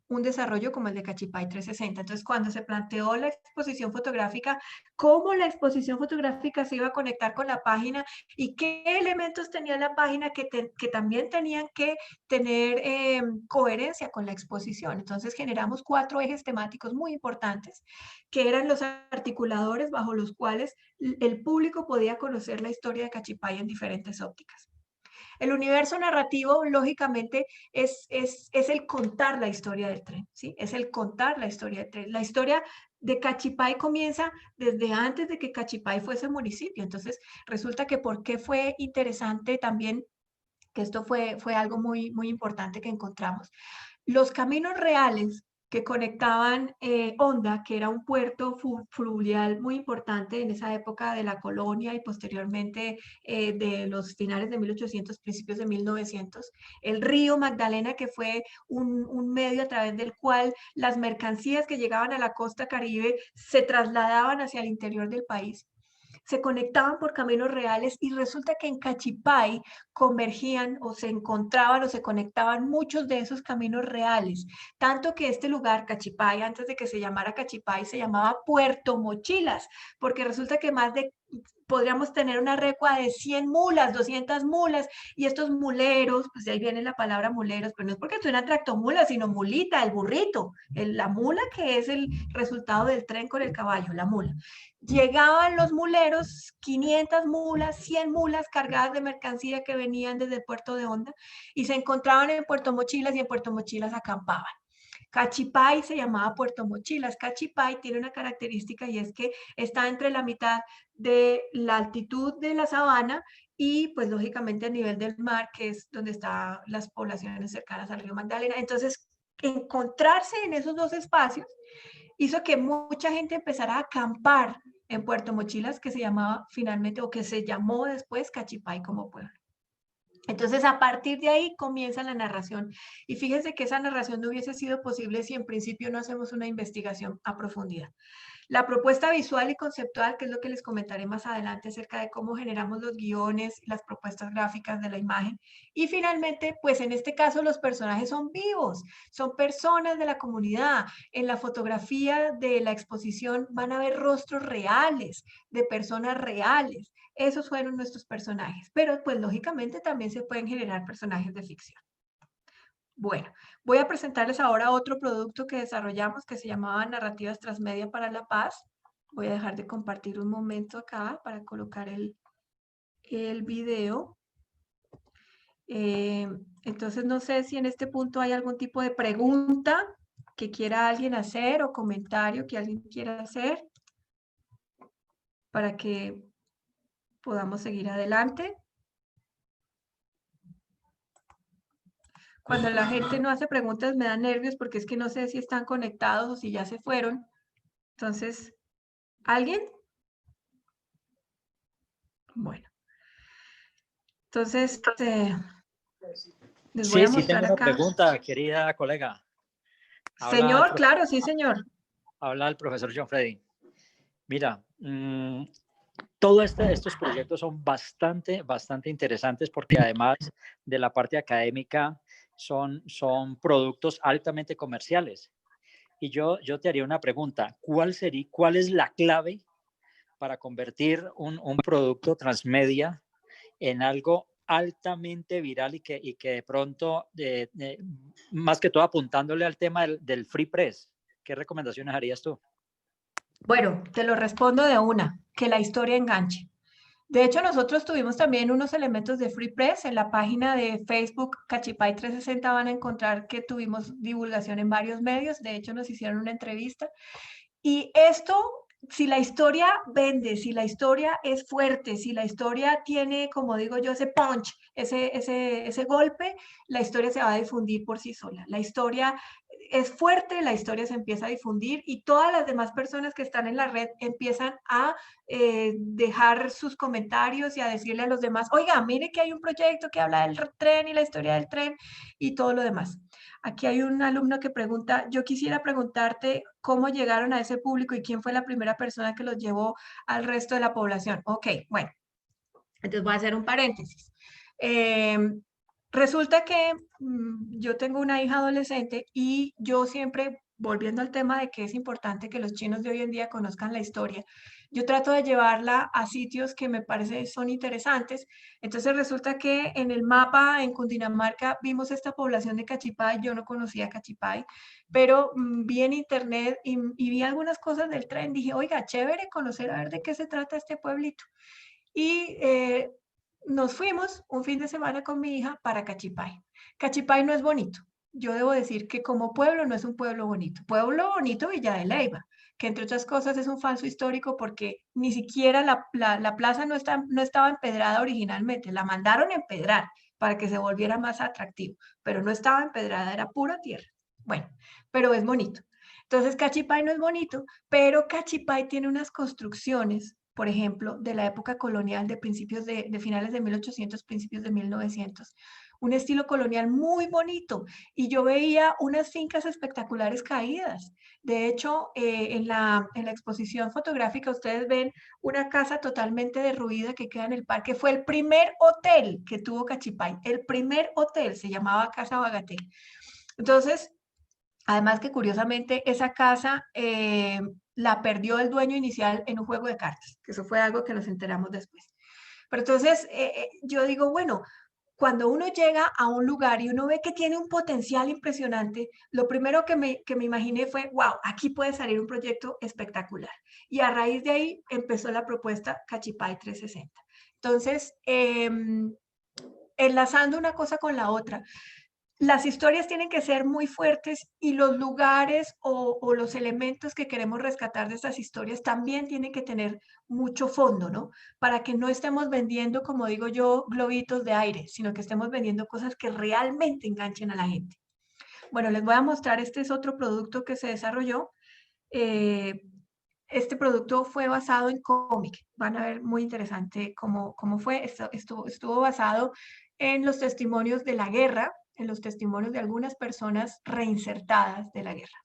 un desarrollo como el de Cachipay 360. Entonces, cuando se planteó la exposición fotográfica, cómo la exposición fotográfica se iba a conectar con la página y qué elementos tenía la página que también tenían que tener coherencia con la exposición. Entonces, generamos 4 ejes temáticos muy importantes, que eran los articuladores bajo los cuales el público podía conocer la historia de Cachipay en diferentes ópticas. El universo narrativo, lógicamente, es el contar la historia del tren, ¿sí? Es el contar la historia del tren. La historia de Cachipay comienza desde antes de que Cachipay fuese municipio. Entonces, resulta que por qué fue interesante también, que esto fue algo muy, muy importante que encontramos. Los caminos reales que conectaban Honda, que era un puerto fluvial muy importante en esa época de la colonia y posteriormente de los finales de 1800, principios de 1900, el río Magdalena, que fue un medio a través del cual las mercancías que llegaban a la costa Caribe se trasladaban hacia el interior del país, se conectaban por caminos reales y resulta que en Cachipay convergían o se encontraban o se conectaban muchos de esos caminos reales. Tanto que este lugar, Cachipay, antes de que se llamara Cachipay, se llamaba Puerto Mochilas, porque resulta que podríamos tener una recua de 100 mulas, 200 mulas, y estos muleros, pues de ahí viene la palabra muleros, pero no es porque suena tractomula, sino mulita, el burrito, la mula que es el resultado del tren con el caballo, la mula. Llegaban los muleros, 500 mulas, 100 mulas cargadas de mercancía que venían desde el puerto de Honda y se encontraban en Puerto Mochilas y en Puerto Mochilas acampaban. Cachipay se llamaba Puerto Mochilas. Cachipay tiene una característica y es que está entre la mitad de la altitud de la sabana y pues lógicamente a nivel del mar, que es donde están las poblaciones cercanas al río Magdalena. Entonces, encontrarse en esos dos espacios hizo que mucha gente empezara a acampar en Puerto Mochilas, que se llamaba finalmente, o que se llamó después Cachipay como pueblo. Entonces, a partir de ahí comienza la narración. Y fíjense que esa narración no hubiese sido posible si en principio no hacemos una investigación a profundidad. La propuesta visual y conceptual, que es lo que les comentaré más adelante acerca de cómo generamos los guiones, las propuestas gráficas de la imagen. Y finalmente, pues en este caso los personajes son vivos, son personas de la comunidad. En la fotografía de la exposición van a ver rostros reales, de personas reales. Esos fueron nuestros personajes, pero pues lógicamente también se pueden generar personajes de ficción. Bueno, voy a presentarles ahora otro producto que desarrollamos que se llamaba Narrativas Transmedia para la Paz. Voy a dejar de compartir un momento acá para colocar el video. Entonces, no sé si en este punto hay algún tipo de pregunta que quiera alguien hacer o comentario que alguien quiera hacer para que podamos seguir adelante. Cuando la gente no hace preguntas me da nervios porque es que no sé si están conectados o si ya se fueron. Entonces, ¿alguien? Bueno. Entonces, les voy a Sí, mostrar tengo una acá. pregunta, querida colega. Señor, claro, sí, señor. Habla el profesor John Freddy. Mira, todos estos proyectos son bastante interesantes porque además de la parte académica son productos altamente comerciales. Y yo te haría una pregunta. ¿Cuál es la clave para convertir un producto transmedia en algo altamente viral y que de pronto, más que todo apuntándole al tema del free press? ¿Qué recomendaciones harías tú? Bueno, te lo respondo de una, que la historia enganche. De hecho, nosotros tuvimos también unos elementos de Free Press en la página de Facebook Cachipay 360. Van a encontrar que tuvimos divulgación en varios medios. De hecho, nos hicieron una entrevista. Y esto, si la historia vende, si la historia es fuerte, si la historia tiene, como digo yo, ese punch, ese golpe, la historia se va a difundir por sí sola. La historia es fuerte, la historia se empieza a difundir y todas las demás personas que están en la red empiezan a dejar sus comentarios y a decirle a los demás, oiga, mire que hay un proyecto que habla del tren y la historia del tren y todo lo demás. Aquí hay un alumno que pregunta, yo quisiera preguntarte cómo llegaron a ese público y quién fue la primera persona que los llevó al resto de la población. Ok, bueno, entonces voy a hacer un paréntesis. Resulta que yo tengo una hija adolescente y yo siempre, volviendo al tema de que es importante que los chinos de hoy en día conozcan la historia, yo trato de llevarla a sitios que me parece son interesantes. Entonces resulta que en el mapa en Cundinamarca vimos esta población de Cachipay. Yo no conocía Cachipay, pero vi en internet y vi algunas cosas del tren. Dije, oiga, chévere conocer a ver de qué se trata este pueblito. Y nos fuimos un fin de semana con mi hija para Cachipay. Cachipay no es bonito. Yo debo decir que como pueblo no es un pueblo bonito. Pueblo bonito Villa de Leyva, que entre otras cosas es un falso histórico porque ni siquiera la plaza no estaba empedrada originalmente. La mandaron empedrar para que se volviera más atractivo, pero no estaba empedrada, era pura tierra. Bueno, pero es bonito. Entonces Cachipay no es bonito, pero Cachipay tiene unas construcciones, por ejemplo, de la época colonial de principios de finales de 1800, principios de 1900. Un estilo colonial muy bonito. Y yo veía unas fincas espectaculares caídas. De hecho, en la exposición fotográfica ustedes ven una casa totalmente derruida que queda en el parque. Fue el primer hotel que tuvo Cachipay. El primer hotel se llamaba Casa Bagaté. Entonces, además que curiosamente esa casa la perdió el dueño inicial en un juego de cartas, que eso fue algo que nos enteramos después. Pero entonces yo digo, bueno, cuando uno llega a un lugar y uno ve que tiene un potencial impresionante, lo primero que me imaginé fue, wow, aquí puede salir un proyecto espectacular. Y a raíz de ahí empezó la propuesta Cachipay 360. Entonces, enlazando una cosa con la otra, las historias tienen que ser muy fuertes y los lugares o los elementos que queremos rescatar de estas historias también tienen que tener mucho fondo, ¿no? Para que no estemos vendiendo, como digo yo, globitos de aire, sino que estemos vendiendo cosas que realmente enganchen a la gente. Bueno, les voy a mostrar, este es otro producto que se desarrolló. Este producto fue basado en cómic. Van a ver muy interesante cómo fue. Estuvo basado en los testimonios de la guerra, en los testimonios de algunas personas reinsertadas de la guerra.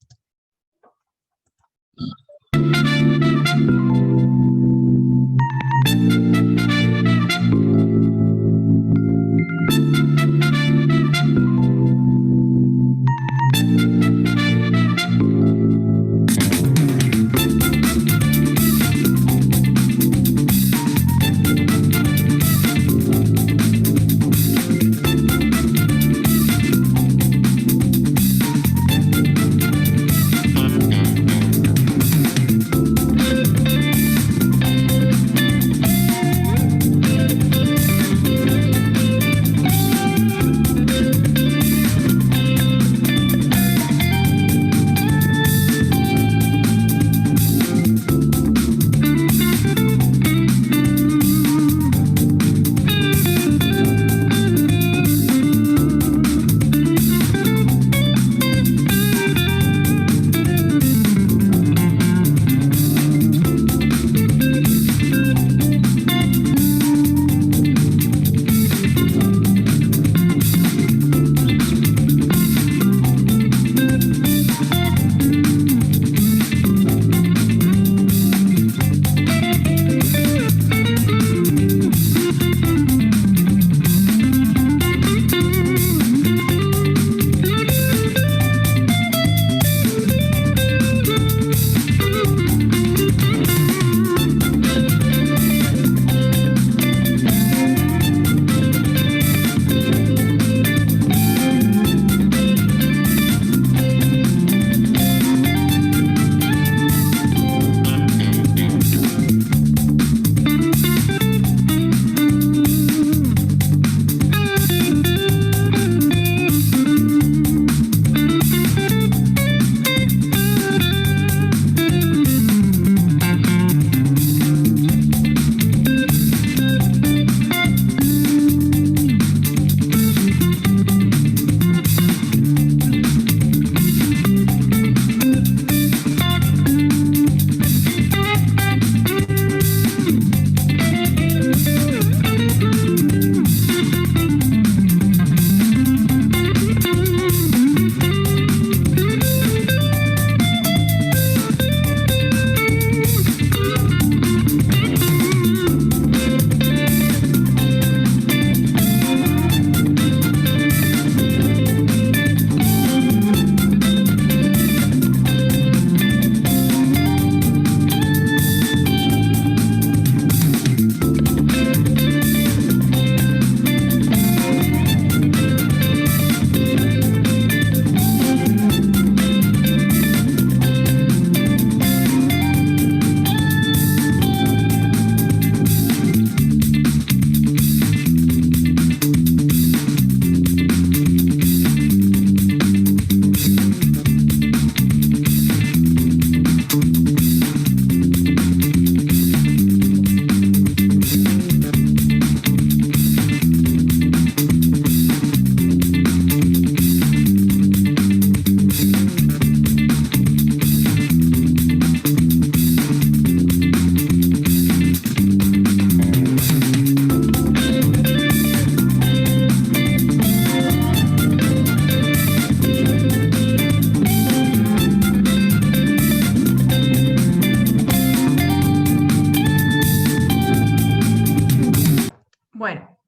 Bueno,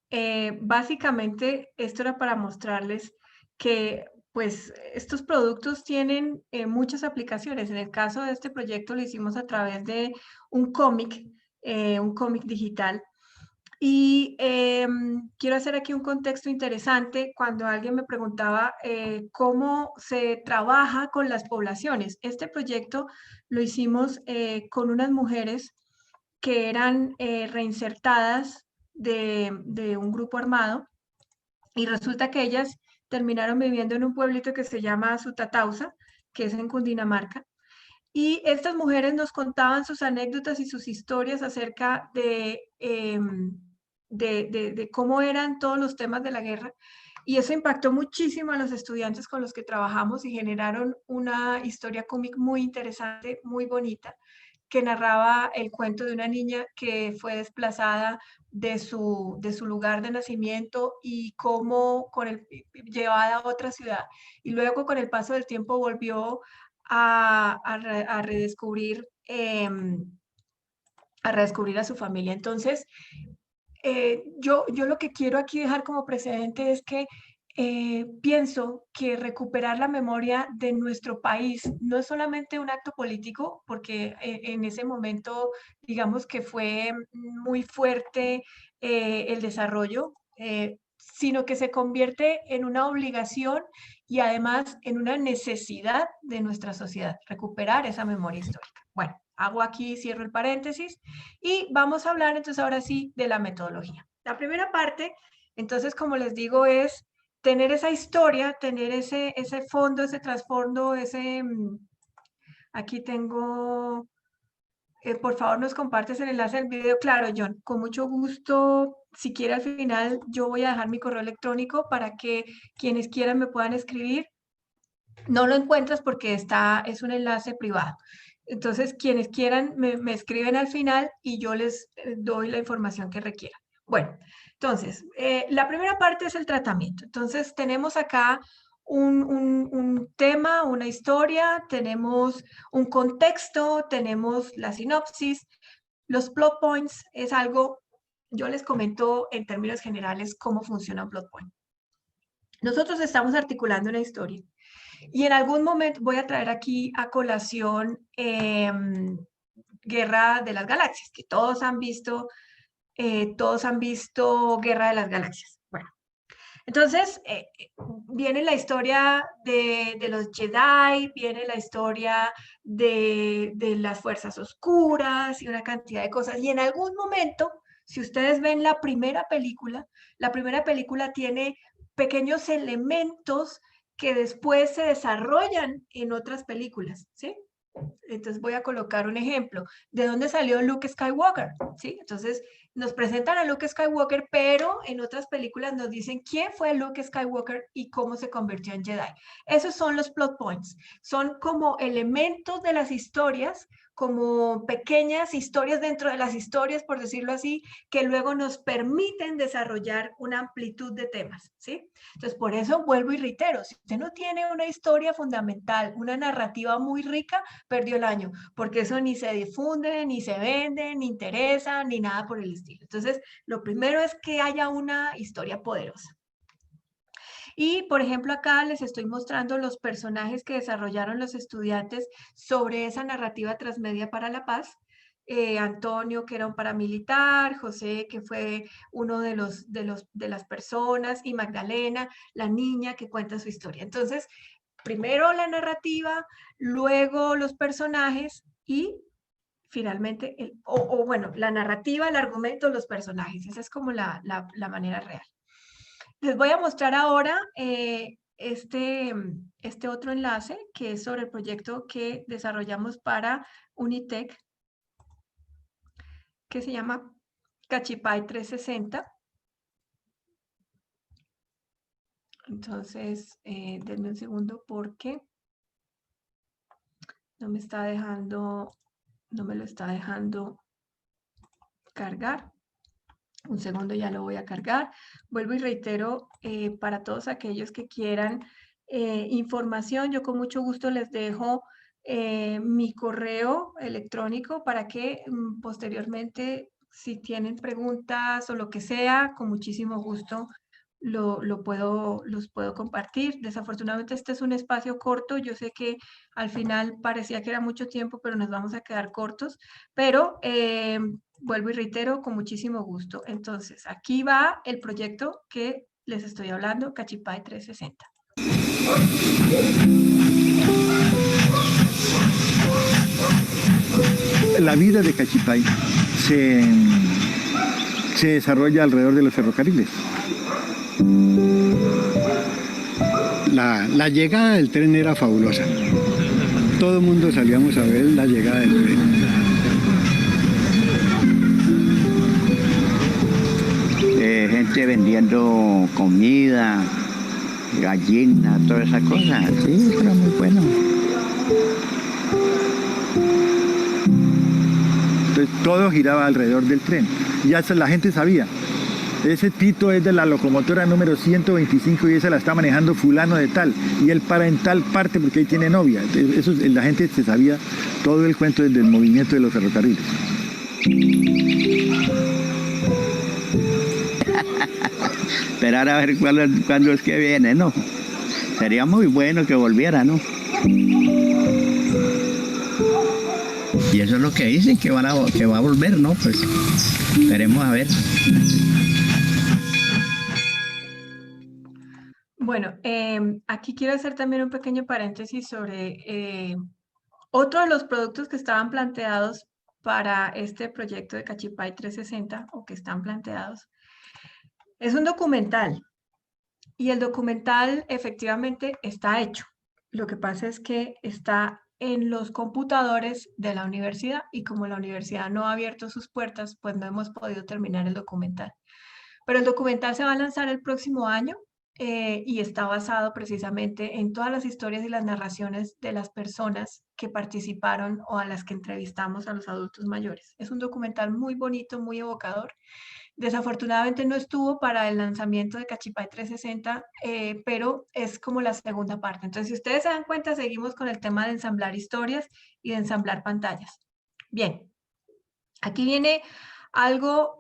básicamente esto era para mostrarles que pues estos productos tienen muchas aplicaciones. En el caso de este proyecto lo hicimos a través de un cómic digital. Y quiero hacer aquí un contexto interesante cuando alguien me preguntaba cómo se trabaja con las poblaciones. Este proyecto lo hicimos con unas mujeres que eran reinsertadas de un grupo armado y resulta que ellas terminaron viviendo en un pueblito que se llama Sutatausa, que es en Cundinamarca. Y estas mujeres nos contaban sus anécdotas y sus historias acerca de cómo eran todos los temas de la guerra. Y eso impactó muchísimo a los estudiantes con los que trabajamos y generaron una historia cómic muy interesante, muy bonita, que narraba el cuento de una niña que fue desplazada de su lugar de nacimiento y cómo llevada a otra ciudad. Y luego con el paso del tiempo volvió a redescubrir a su familia. Entonces, yo lo que quiero aquí dejar como precedente es que pienso que recuperar la memoria de nuestro país no es solamente un acto político, porque en ese momento, digamos que fue muy fuerte el desarrollo, sino que se convierte en una obligación y además en una necesidad de nuestra sociedad, recuperar esa memoria histórica. Bueno, hago aquí, cierro el paréntesis y vamos a hablar entonces ahora sí de la metodología. La primera parte, entonces, como les digo, es tener esa historia, tener ese fondo, ese trasfondo, aquí tengo, por favor nos compartes el enlace del video. Claro, John, con mucho gusto, si quiere al final yo voy a dejar mi correo electrónico para que quienes quieran me puedan escribir. No lo encuentras porque es un enlace privado. Entonces, quienes quieran me escriben al final y yo les doy la información que requieran. Bueno, entonces, la primera parte es el tratamiento. Entonces, tenemos acá un tema, una historia, tenemos un contexto, tenemos la sinopsis, los plot points es algo, yo les comento en términos generales cómo funciona un plot point. Nosotros estamos articulando una historia. Y en algún momento voy a traer aquí a colación Guerra de las Galaxias, que todos han visto Guerra de las Galaxias. Bueno, entonces viene la historia de los Jedi, viene la historia de las fuerzas oscuras y una cantidad de cosas. Y en algún momento, si ustedes ven la primera película tiene pequeños elementos que después se desarrollan en otras películas, ¿sí? Entonces voy a colocar un ejemplo. ¿De dónde salió Luke Skywalker? ¿Sí? Entonces nos presentan a Luke Skywalker, pero en otras películas nos dicen quién fue Luke Skywalker y cómo se convirtió en Jedi. Esos son los plot points. Son como elementos de las historias, como pequeñas historias dentro de las historias, por decirlo así, que luego nos permiten desarrollar una amplitud de temas, ¿sí? Entonces, por eso vuelvo y reitero, si usted no tiene una historia fundamental, una narrativa muy rica, perdió el año, porque eso ni se difunde, ni se vende, ni interesa, ni nada por el estilo. Entonces, lo primero es que haya una historia poderosa. Y, por ejemplo, acá les estoy mostrando los personajes que desarrollaron los estudiantes sobre esa narrativa transmedia para la paz. Antonio, que era un paramilitar, José, que fue uno de las personas, y Magdalena, la niña que cuenta su historia. Entonces, primero la narrativa, luego los personajes y finalmente, bueno, la narrativa, el argumento, los personajes. Esa es como la manera real. Les voy a mostrar ahora este otro enlace que es sobre el proyecto que desarrollamos para Unitec, que se llama Cachipay 360. Entonces, denme un segundo porque no me lo está dejando cargar. Un segundo, ya lo voy a cargar. Vuelvo y reitero, para todos aquellos que quieran información, yo con mucho gusto les dejo mi correo electrónico para que posteriormente si tienen preguntas o lo que sea, con muchísimo gusto los puedo compartir. Desafortunadamente este es un espacio corto. Yo sé que al final parecía que era mucho tiempo, pero nos vamos a quedar cortos. Pero vuelvo y reitero, con muchísimo gusto. Entonces, aquí va el proyecto que les estoy hablando, Cachipay 360. La vida de Cachipay se desarrolla alrededor de los ferrocarriles. La llegada del tren era fabulosa. Todo el mundo salíamos a ver la llegada del tren. Gente vendiendo comida, gallina, toda esa cosa. Sí, era muy bueno. Entonces todo giraba alrededor del tren. Ya la gente sabía. Ese pito es de la locomotora número 125 y esa la está manejando fulano de tal. Y él para en tal parte porque ahí tiene novia. Eso, la gente se sabía todo el cuento del movimiento de los ferrocarriles. Esperar a ver cuándo es que viene, ¿no? Sería muy bueno que volviera, ¿no? Y eso es lo que dicen, que va a volver, ¿no? Pues esperemos a ver. Bueno, aquí quiero hacer también un pequeño paréntesis sobre otro de los productos que estaban planteados para este proyecto de Cachipay 360, o que están planteados. Es un documental, y el documental efectivamente está hecho. Lo que pasa es que está en los computadores de la universidad, y como la universidad no ha abierto sus puertas, pues no hemos podido terminar el documental. Pero el documental se va a lanzar el próximo año y está basado precisamente en todas las historias y las narraciones de las personas que participaron o a las que entrevistamos a los adultos mayores. Es un documental muy bonito, muy evocador. Desafortunadamente no estuvo para el lanzamiento de Cachipay 360, pero es como la segunda parte. Entonces, si ustedes se dan cuenta, seguimos con el tema de ensamblar historias y de ensamblar pantallas. Bien, aquí viene algo,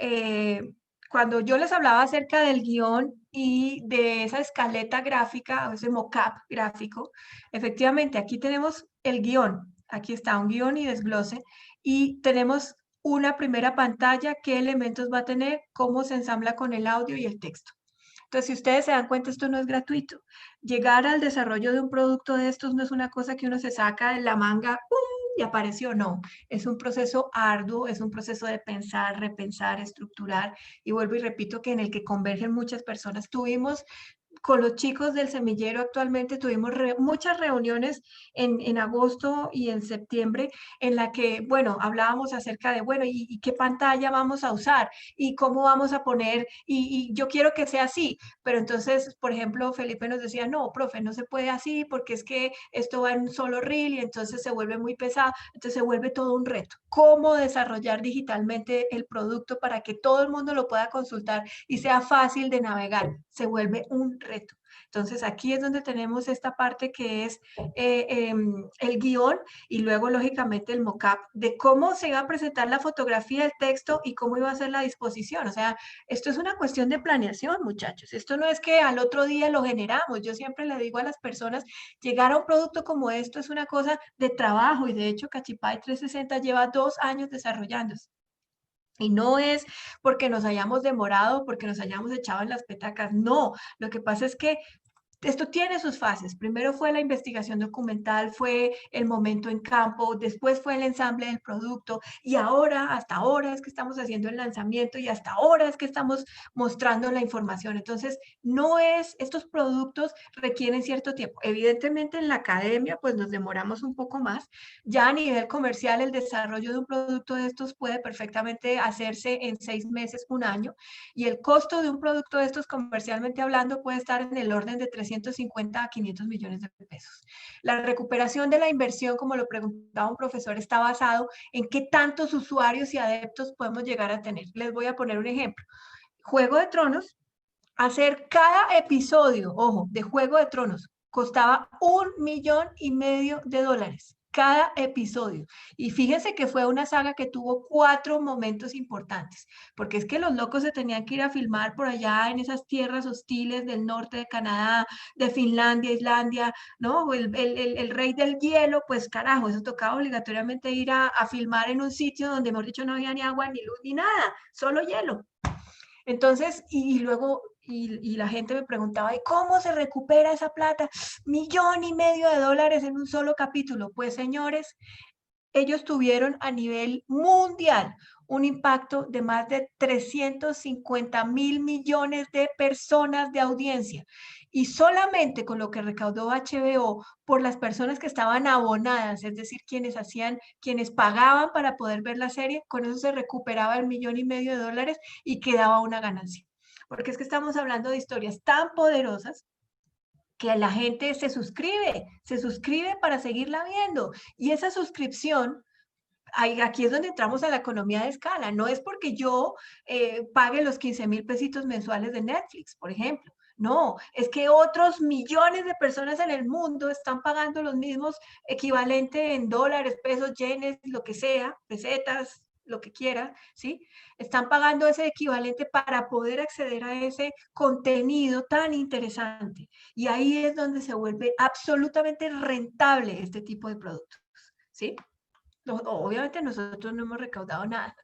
cuando yo les hablaba acerca del guión y de esa escaleta gráfica, o ese mockup gráfico, efectivamente aquí tenemos el guión. Aquí está un guión y desglose, y tenemos una primera pantalla, qué elementos va a tener, cómo se ensambla con el audio y el texto. Entonces, si ustedes se dan cuenta, esto no es gratuito. Llegar al desarrollo de un producto de estos no es una cosa que uno se saca de la manga, ¡pum!, y apareció. No, es un proceso arduo, es un proceso de pensar, repensar, estructurar, y vuelvo y repito que en el que convergen muchas personas. Tuvimos con los chicos del semillero actualmente, tuvimos muchas reuniones en agosto y en septiembre, en la que, bueno, hablábamos acerca de, bueno, ¿y qué pantalla vamos a usar? ¿Y cómo vamos a poner? Y yo quiero que sea así, pero entonces, por ejemplo, Felipe nos decía, no, profe, no se puede así, porque es que esto va en un solo reel y entonces se vuelve muy pesado, entonces se vuelve todo un reto. ¿Cómo desarrollar digitalmente el producto para que todo el mundo lo pueda consultar y sea fácil de navegar? Se vuelve un reto. Entonces aquí es donde tenemos esta parte que es el guión, y luego lógicamente el mockup de cómo se iba a presentar la fotografía, el texto y cómo iba a ser la disposición. O sea, esto es una cuestión de planeación, muchachos. Esto no es que al otro día lo generamos. Yo siempre le digo a las personas, llegar a un producto como esto es una cosa de trabajo, y de hecho Cachipay 360 lleva 2 años desarrollándose. Y no es porque nos hayamos demorado, porque nos hayamos echado en las petacas, no. Lo que pasa es que esto tiene sus fases. Primero fue la investigación documental, fue el momento en campo, después fue el ensamble del producto, y ahora, hasta ahora es que estamos haciendo el lanzamiento, y hasta ahora es que estamos mostrando la información. Entonces, no es, estos productos requieren cierto tiempo. Evidentemente en la academia pues nos demoramos un poco más. Ya a nivel comercial el desarrollo de un producto de estos puede perfectamente hacerse en 6 meses, un año, y el costo de un producto de estos comercialmente hablando puede estar en el orden de 350 a 500 millones de pesos. La recuperación de la inversión, como lo preguntaba un profesor, está basado en qué tantos usuarios y adeptos podemos llegar a tener. Les voy a poner un ejemplo. Juego de Tronos, hacer cada episodio, ojo, de Juego de Tronos, costaba $1,5 millones. cada episodio. Y fíjense que fue una saga que tuvo 4 momentos importantes, porque es que los locos se tenían que ir a filmar por allá en esas tierras hostiles del norte de Canadá, de Finlandia, Islandia, ¿no? El rey del hielo, pues carajo, eso tocaba obligatoriamente ir a filmar en un sitio donde, mejor dicho, no había ni agua, ni luz, ni nada, solo hielo. Entonces, y luego, y la gente me preguntaba, ¿y cómo se recupera esa plata? $1,500,000 en un solo capítulo. Pues señores, ellos tuvieron a nivel mundial un impacto de más de 350,000 millones de personas de audiencia. Y solamente con lo que recaudó HBO por las personas que estaban abonadas, es decir, quienes pagaban para poder ver la serie, con eso se recuperaba $1,500,000 y quedaba una ganancia. Porque es que estamos hablando de historias tan poderosas que la gente se suscribe para seguirla viendo. Y esa suscripción, aquí es donde entramos a la economía de escala. No es porque yo pague los 15,000 pesitos mensuales de Netflix, por ejemplo. No, es que otros millones de personas en el mundo están pagando los mismos equivalente en dólares, pesos, yenes, lo que sea, pesetas, lo que quiera, ¿sí? Están pagando ese equivalente para poder acceder a ese contenido tan interesante. Y ahí es donde se vuelve absolutamente rentable este tipo de productos, ¿sí? Obviamente nosotros no hemos recaudado nada,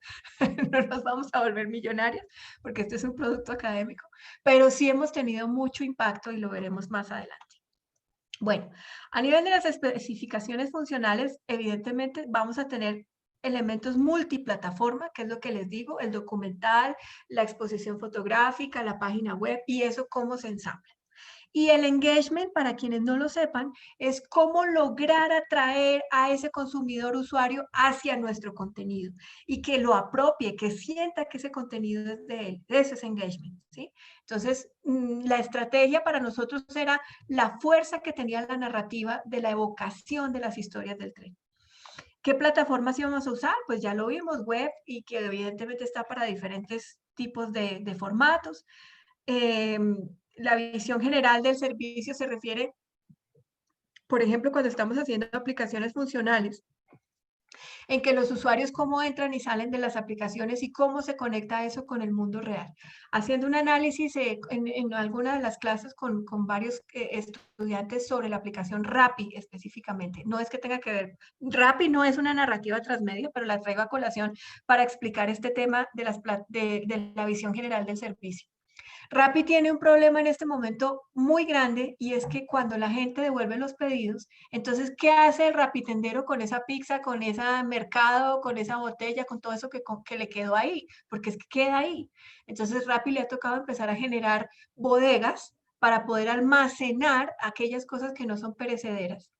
no nos vamos a volver millonarios porque este es un producto académico, pero sí hemos tenido mucho impacto y lo veremos más adelante. Bueno, a nivel de las especificaciones funcionales, evidentemente vamos a tener elementos multiplataforma, que es lo que les digo, el documental, la exposición fotográfica, la página web y eso cómo se ensambla. Y el engagement, para quienes no lo sepan, es cómo lograr atraer a ese consumidor usuario hacia nuestro contenido y que lo apropie, que sienta que ese contenido es de él. Eso es engagement, ¿sí? Entonces, la estrategia para nosotros era la fuerza que tenía la narrativa de la evocación de las historias del tren. ¿Qué plataformas íbamos a usar? Pues ya lo vimos, web, y que evidentemente está para diferentes tipos de formatos. La visión general del servicio se refiere, por ejemplo, cuando estamos haciendo aplicaciones funcionales, en que los usuarios cómo entran y salen de las aplicaciones y cómo se conecta eso con el mundo real. Haciendo un análisis en alguna de las clases con varios estudiantes sobre la aplicación Rappi específicamente. No es que tenga que ver, Rappi no es una narrativa transmedia, pero la traigo a colación para explicar este tema de la visión general del servicio. Rappi tiene un problema en este momento muy grande y es que cuando la gente devuelve los pedidos, entonces, ¿qué hace el rapitendero con esa pizza, con ese mercado, con esa botella, con todo eso que le quedó ahí? Porque es que queda ahí. Entonces, Rappi le ha tocado empezar a generar bodegas para poder almacenar aquellas cosas que no son perecederas.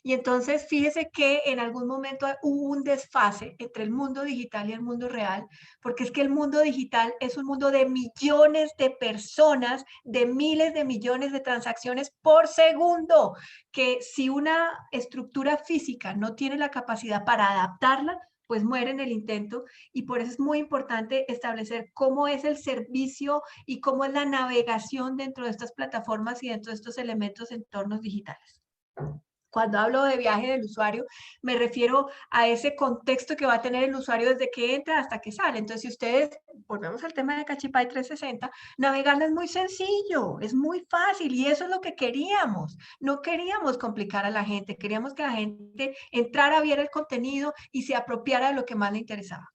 Y entonces fíjese que en algún momento hubo un desfase entre el mundo digital y el mundo real, porque es que el mundo digital es un mundo de millones de personas, de miles de millones de transacciones por segundo, que si una estructura física no tiene la capacidad para adaptarla, pues muere en el intento y por eso es muy importante establecer cómo es el servicio y cómo es la navegación dentro de estas plataformas y dentro de estos elementos entornos digitales. Cuando hablo de viaje del usuario, me refiero a ese contexto que va a tener el usuario desde que entra hasta que sale. Entonces, si ustedes, volvemos al tema de Cachipay 360, navegarla es muy sencillo, es muy fácil y eso es lo que queríamos. No queríamos complicar a la gente, queríamos que la gente entrara, viera el contenido y se apropiara de lo que más le interesaba.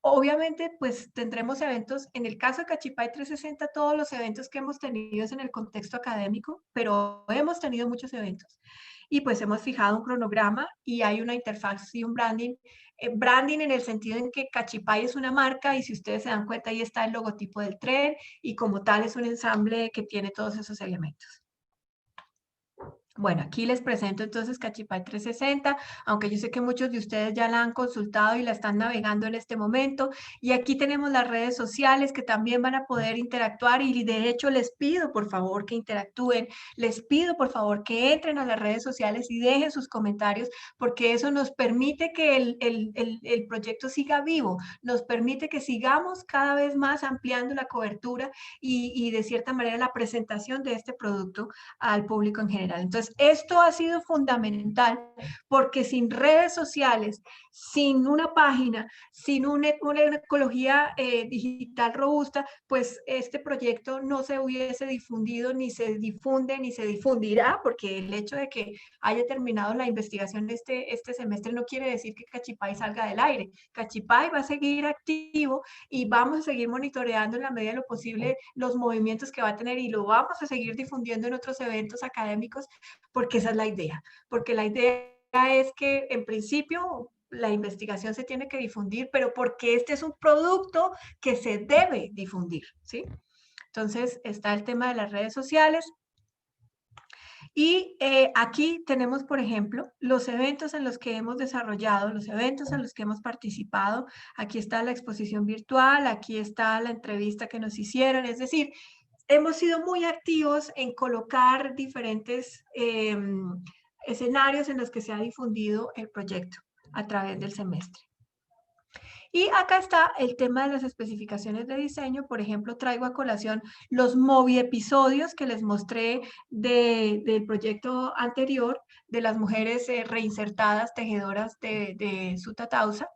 Obviamente, pues tendremos eventos, en el caso de Cachipay 360, todos los eventos que hemos tenido es en el contexto académico, pero hemos tenido muchos eventos. Y pues hemos fijado un cronograma y hay una interfaz y un branding. Branding en el sentido en que Cachipay es una marca y si ustedes se dan cuenta, ahí está el logotipo del tren y como tal es un ensamble que tiene todos esos elementos. Bueno, aquí les presento entonces Cachipay 360, aunque yo sé que muchos de ustedes ya la han consultado y la están navegando en este momento. Y aquí tenemos las redes sociales que también van a poder interactuar y de hecho les pido por favor que interactúen, les pido por favor que entren a las redes sociales y dejen sus comentarios porque eso nos permite que el proyecto siga vivo, nos permite que sigamos cada vez más ampliando la cobertura y de cierta manera la presentación de este producto al público en general. Entonces, Entonces, esto ha sido fundamental porque sin redes sociales, sin una página, sin una ecología digital robusta, pues este proyecto no se hubiese difundido, ni se difunde, ni se difundirá, porque el hecho de que haya terminado la investigación este semestre no quiere decir que Cachipay salga del aire. Cachipay va a seguir activo y vamos a seguir monitoreando en la medida de lo posible los movimientos que va a tener y lo vamos a seguir difundiendo en otros eventos académicos, porque esa es la idea. Porque la idea es que en principio la investigación se tiene que difundir, pero porque este es un producto que se debe difundir, ¿sí? Entonces está el tema de las redes sociales. Y aquí tenemos, por ejemplo, los eventos en los que hemos desarrollado, los eventos en los que hemos participado. Aquí está la exposición virtual, aquí está la entrevista que nos hicieron. Es decir, hemos sido muy activos en colocar diferentes escenarios en los que se ha difundido el proyecto a través del semestre. Y acá está el tema de las especificaciones de diseño. Por ejemplo, traigo a colación los moviepisodios que les mostré del proyecto anterior de las mujeres reinsertadas, tejedoras de Sutatausa.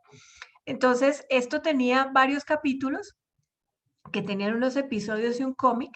Entonces, esto tenía varios capítulos que tenían unos episodios y un cómic,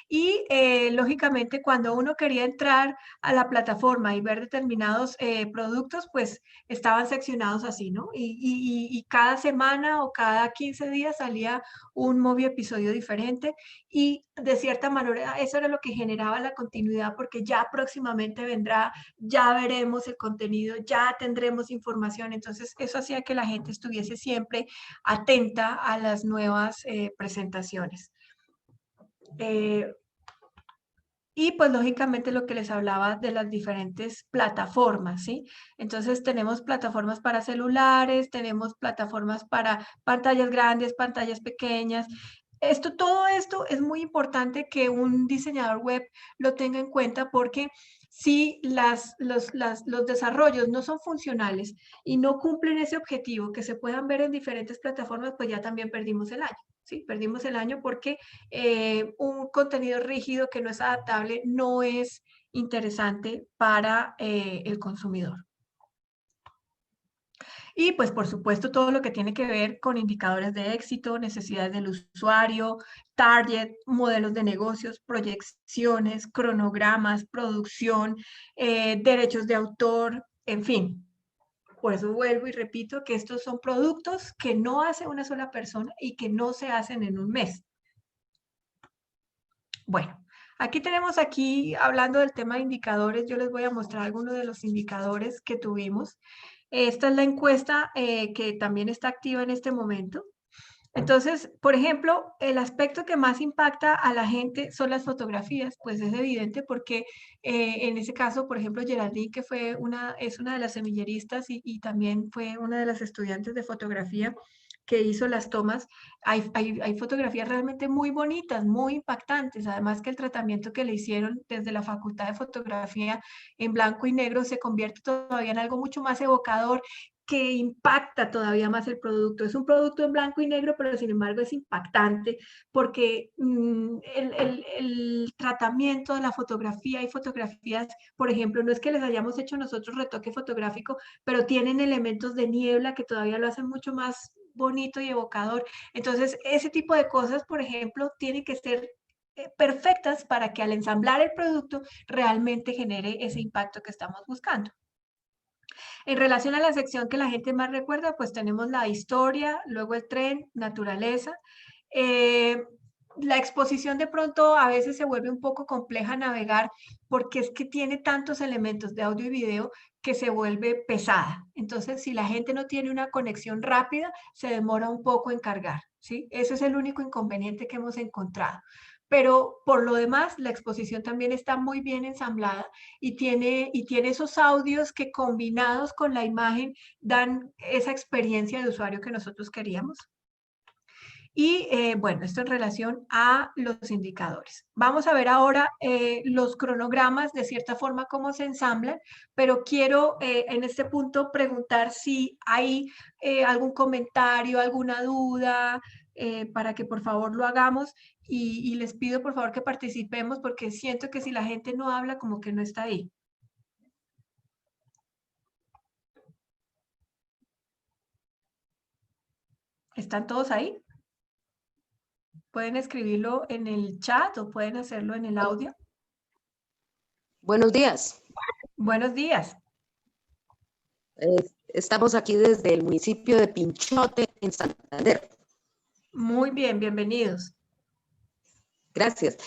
y lógicamente cuando uno quería entrar a la plataforma y ver determinados productos, pues estaban seccionados así, ¿no? Y cada semana o cada 15 días salía un movie episodio diferente, y de cierta manera eso era lo que generaba la continuidad, porque ya próximamente vendrá, ya veremos el contenido, ya tendremos información. Entonces eso hacía que la gente estuviese siempre atenta a las nuevas presentaciones. Y pues lógicamente lo que les hablaba de las diferentes plataformas, ¿sí? Entonces tenemos plataformas para celulares, tenemos plataformas para pantallas grandes, pantallas pequeñas. Todo esto es muy importante que un diseñador web lo tenga en cuenta, porque si los desarrollos no son funcionales y no cumplen ese objetivo, que se puedan ver en diferentes plataformas, pues ya también perdimos el año, ¿sí? Perdimos el año porque un contenido rígido que no es adaptable no es interesante para el consumidor. Y pues por supuesto todo lo que tiene que ver con indicadores de éxito, necesidades del usuario, target, modelos de negocios, proyecciones, cronogramas, producción, derechos de autor, en fin. Por eso vuelvo y repito que estos son productos que no hace una sola persona y que no se hacen en un mes. Bueno, aquí tenemos hablando del tema de indicadores, yo les voy a mostrar algunos de los indicadores que tuvimos. Esta es la encuesta que también está activa en este momento. Entonces, por ejemplo, el aspecto que más impacta a la gente son las fotografías, pues es evidente porque en ese caso, por ejemplo, Geraldine, que es una de las semilleristas y también fue una de las estudiantes de fotografía que hizo las tomas, hay fotografías realmente muy bonitas, muy impactantes, además que el tratamiento que le hicieron desde la Facultad de Fotografía en blanco y negro se convierte todavía en algo mucho más evocador, que impacta todavía más el producto. Es un producto en blanco y negro, pero sin embargo es impactante porque el tratamiento de la fotografía, hay fotografías, por ejemplo, no es que les hayamos hecho nosotros retoque fotográfico, pero tienen elementos de niebla que todavía lo hacen mucho más bonito y evocador. Entonces, ese tipo de cosas, por ejemplo, tienen que ser perfectas para que al ensamblar el producto realmente genere ese impacto que estamos buscando. En relación a la sección que la gente más recuerda, pues tenemos la historia, luego el tren, naturaleza. La exposición de pronto a veces se vuelve un poco compleja navegar porque es que tiene tantos elementos de audio y video que se vuelve pesada. Entonces, si la gente no tiene una conexión rápida, se demora un poco en cargar, ¿sí? Ese es el único inconveniente que hemos encontrado. Pero por lo demás, la exposición también está muy bien ensamblada y tiene esos audios que combinados con la imagen dan esa experiencia de usuario que nosotros queríamos. Y bueno, esto en relación a los indicadores. Vamos a ver ahora los cronogramas, de cierta forma, cómo se ensamblan, pero quiero en este punto preguntar si hay algún comentario, alguna duda, para que por favor lo hagamos y les pido por favor que participemos porque siento que si la gente no habla como que no está ahí. ¿Están todos ahí? Pueden escribirlo en el chat o pueden hacerlo en el audio. Buenos días. Buenos días. Estamos aquí desde el municipio de Pinchote, en Santander. Muy bien, bienvenidos. Gracias.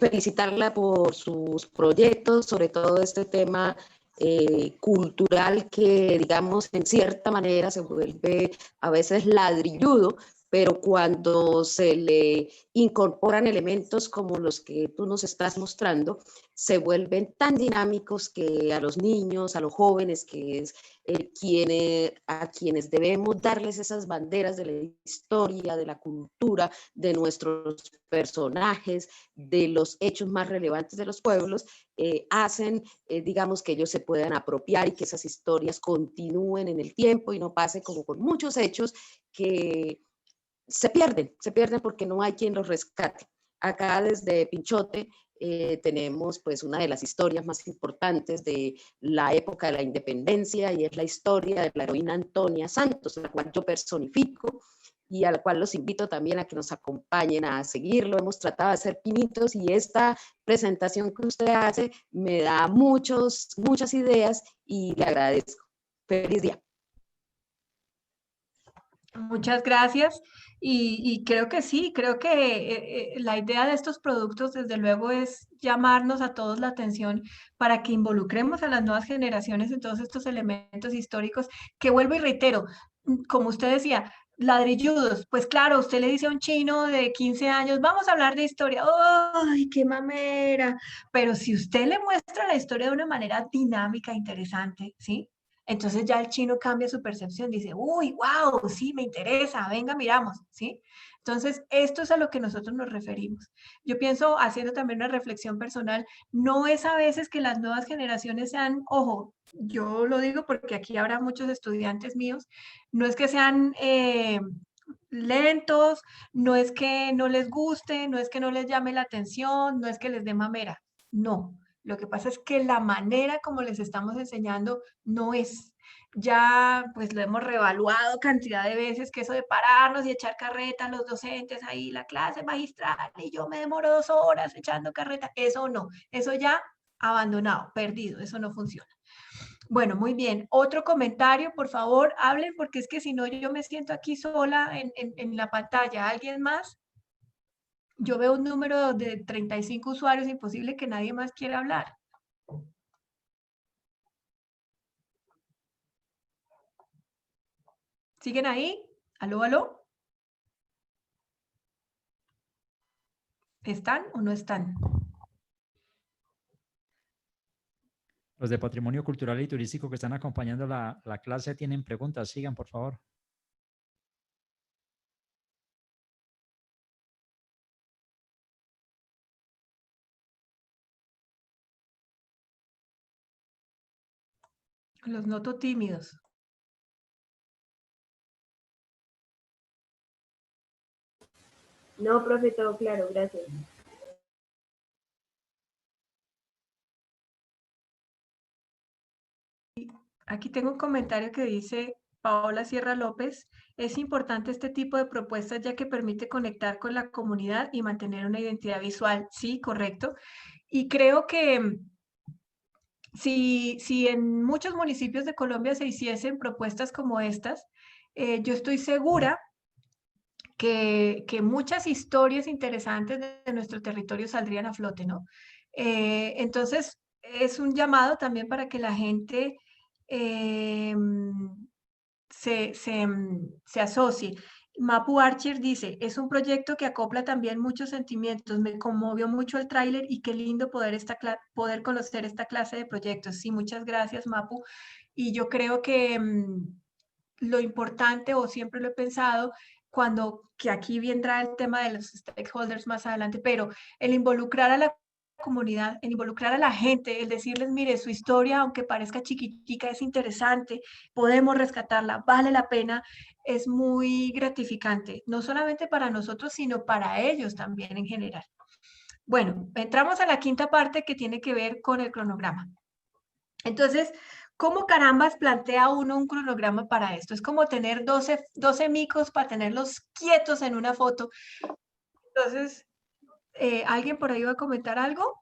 Felicitarla por sus proyectos, sobre todo este tema cultural que, digamos, en cierta manera se vuelve a veces ladrilludo, pero cuando se le incorporan elementos como los que tú nos estás mostrando, se vuelven tan dinámicos que a los niños, a los jóvenes, que es a quienes debemos darles esas banderas de la historia, de la cultura, de nuestros personajes, de los hechos más relevantes de los pueblos, hacen, digamos, que ellos se puedan apropiar y que esas historias continúen en el tiempo y no pase como con muchos hechos que se pierden porque no hay quien los rescate. Acá desde Pinchote tenemos pues una de las historias más importantes de la época de la independencia y es la historia de la heroína Antonia Santos, la cual yo personifico y a la cual los invito también a que nos acompañen a seguirlo. Hemos tratado de hacer pinitos y esta presentación que usted hace me da muchas ideas y le agradezco. Feliz día. Muchas gracias y creo que sí, creo que la idea de estos productos desde luego es llamarnos a todos la atención para que involucremos a las nuevas generaciones en todos estos elementos históricos que vuelvo y reitero, como usted decía, ladrilludos, pues claro, usted le dice a un chino de 15 años, vamos a hablar de historia, ¡ay, qué mamera! Pero si usted le muestra la historia de una manera dinámica, interesante, ¿sí? Entonces ya el chino cambia su percepción, dice, uy, wow, sí, me interesa, venga, miramos, ¿sí? Entonces, esto es a lo que nosotros nos referimos. Yo pienso, haciendo también una reflexión personal, no es a veces que las nuevas generaciones sean, ojo, yo lo digo porque aquí habrá muchos estudiantes míos, no es que sean lentos, no es que no les guste, no es que no les llame la atención, no es que les dé mamera, no. Lo que pasa es que la manera como les estamos enseñando no es. Ya pues lo hemos reevaluado cantidad de veces, que eso de pararnos y echar carreta a los docentes ahí, la clase magistral, y yo me demoro 2 horas echando carreta, eso no, eso ya abandonado, perdido, eso no funciona. Bueno, muy bien. Otro comentario, por favor, hablen, porque es que si no yo me siento aquí sola en la pantalla. ¿Alguien más? Yo veo un número de 35 usuarios, imposible que nadie más quiera hablar. ¿Siguen ahí? ¿Aló, aló? ¿Están o no están? Los de Patrimonio Cultural y Turístico que están acompañando la clase tienen preguntas. Sigan, por favor. Los noto tímidos. No, profe, todo claro, gracias. Aquí tengo un comentario que dice Paola Sierra López, es importante este tipo de propuestas ya que permite conectar con la comunidad y mantener una identidad visual. Sí, correcto. Y creo que si en muchos municipios de Colombia se hiciesen propuestas como estas, yo estoy segura que muchas historias interesantes de nuestro territorio saldrían a flote, ¿no? Entonces, es un llamado también para que la gente se asocie. Mapu Archer dice, es un proyecto que acopla también muchos sentimientos, me conmovió mucho el tráiler y qué lindo poder conocer esta clase de proyectos. Sí, muchas gracias, Mapu. Y yo creo que lo importante, o siempre lo he pensado, que aquí vendrá el tema de los stakeholders más adelante, pero el involucrar a la comunidad, el involucrar a la gente, el decirles, mire, su historia, aunque parezca chiquitica, es interesante, podemos rescatarla, vale la pena, es muy gratificante, no solamente para nosotros, sino para ellos también en general. Bueno, entramos a la quinta parte que tiene que ver con el cronograma. Entonces, ¿Cómo carambas plantea uno un cronograma para esto? Es como tener 12 micos para tenerlos quietos en una foto. Entonces, ¿alguien por ahí va a comentar algo?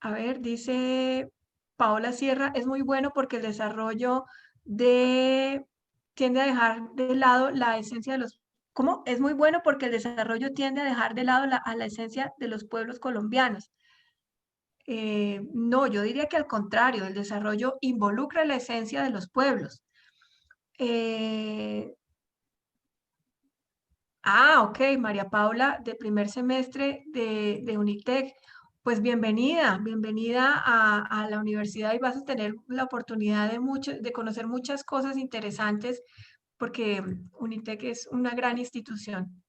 A ver, dice Paola Sierra, es muy bueno porque el desarrollo tiende a dejar de lado la esencia de los... ¿Cómo? Es muy bueno porque el desarrollo tiende a dejar de lado a la esencia de los pueblos colombianos. No, yo diría que al contrario, el desarrollo involucra la esencia de los pueblos. Ok, María Paula, de primer semestre de Unitec. Pues bienvenida a la universidad y vas a tener la oportunidad de conocer muchas cosas interesantes porque Unitec es una gran institución.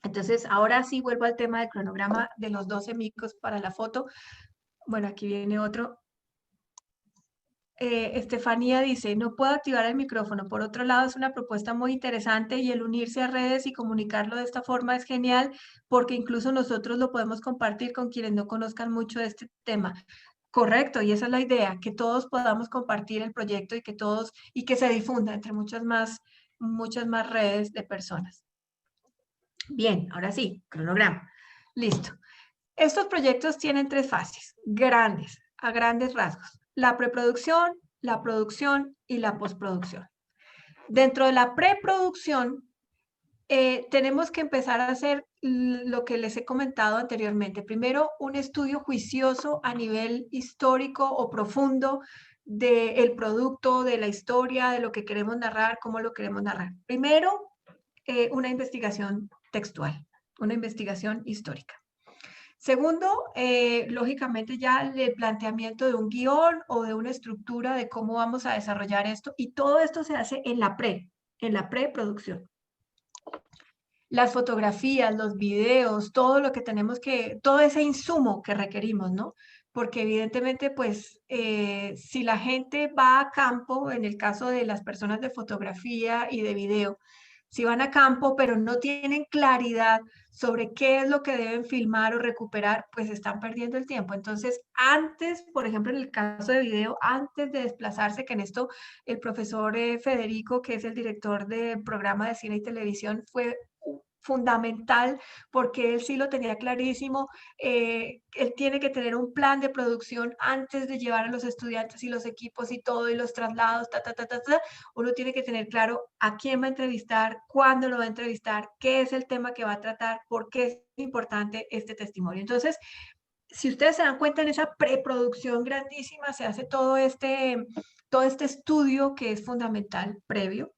Entonces, ahora sí vuelvo al tema del cronograma de los 12 micos para la foto. Bueno, aquí viene otro. Estefanía dice, no puedo activar el micrófono. Por otro lado, es una propuesta muy interesante y el unirse a redes y comunicarlo de esta forma es genial porque incluso nosotros lo podemos compartir con quienes no conozcan mucho de este tema. Correcto, y esa es la idea, que todos podamos compartir el proyecto y que se difunda entre muchas más redes de personas. Bien, ahora sí, cronograma. Listo. Estos proyectos tienen 3 fases, a grandes rasgos. La preproducción, la producción y la postproducción. Dentro de la preproducción, tenemos que empezar a hacer lo que les he comentado anteriormente. Primero, un estudio juicioso a nivel histórico o profundo del producto, de la historia, de lo que queremos narrar, cómo lo queremos narrar. Primero, una investigación textual, una investigación histórica. Segundo, lógicamente ya el planteamiento de un guión o de una estructura de cómo vamos a desarrollar esto y todo esto se hace en la preproducción. Las fotografías, los videos, todo lo que todo ese insumo que requerimos, ¿no? Porque evidentemente, pues, si la gente va a campo, en el caso de las personas de fotografía y de video, si van a campo pero no tienen claridad sobre qué es lo que deben filmar o recuperar, pues están perdiendo el tiempo. Entonces, antes, por ejemplo, en el caso de video, antes de desplazarse, que en esto el profesor Federico, que es el director del programa de cine y televisión, fue fundamental porque él sí lo tenía clarísimo. Él tiene que tener un plan de producción antes de llevar a los estudiantes y los equipos y todo y los traslados, Uno tiene que tener claro a quién va a entrevistar, cuándo lo va a entrevistar, qué es el tema que va a tratar, por qué es importante este testimonio. Entonces, si ustedes se dan cuenta, en esa preproducción grandísima se hace todo este estudio que es fundamental previo.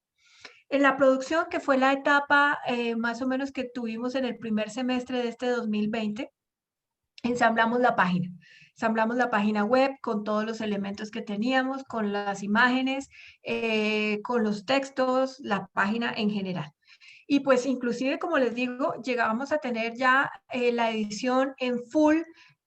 En la producción, que fue la etapa más o menos que tuvimos en el primer semestre de este 2020, ensamblamos la página web con todos los elementos que teníamos, con las imágenes, con los textos, la página en general. Y pues inclusive, como les digo, llegábamos a tener ya la edición en full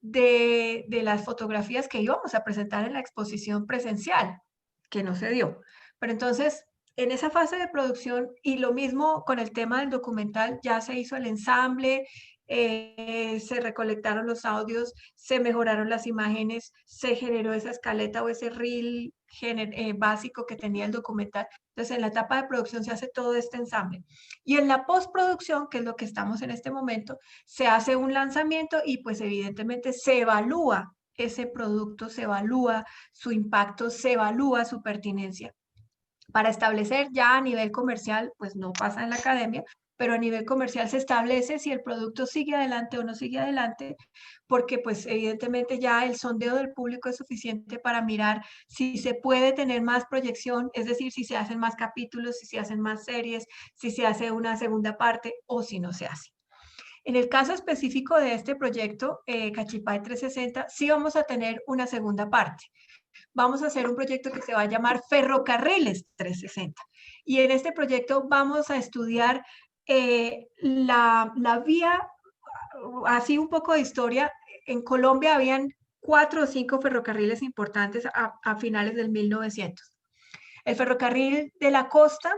de las fotografías que íbamos a presentar en la exposición presencial, que no se dio. Pero entonces, en esa fase de producción, y lo mismo con el tema del documental, ya se hizo el ensamble, se recolectaron los audios, se mejoraron las imágenes, se generó esa escaleta o ese reel básico que tenía el documental. Entonces, en la etapa de producción se hace todo este ensamble. Y en la postproducción, que es lo que estamos en este momento, se hace un lanzamiento y pues evidentemente se evalúa ese producto, se evalúa su impacto, se evalúa su pertinencia. Para establecer ya a nivel comercial, pues no pasa en la academia, pero a nivel comercial se establece si el producto sigue adelante o no sigue adelante, porque pues evidentemente ya el sondeo del público es suficiente para mirar si se puede tener más proyección, es decir, si se hacen más capítulos, si se hacen más series, si se hace una segunda parte o si no se hace. En el caso específico de este proyecto, Cachipay 360, sí vamos a tener una segunda parte. Vamos a hacer un proyecto que se va a llamar Ferrocarriles 360. Y en este proyecto vamos a estudiar la vía, así un poco de historia. En Colombia habían 4 o 5 ferrocarriles importantes a finales del 1900. El ferrocarril de la costa,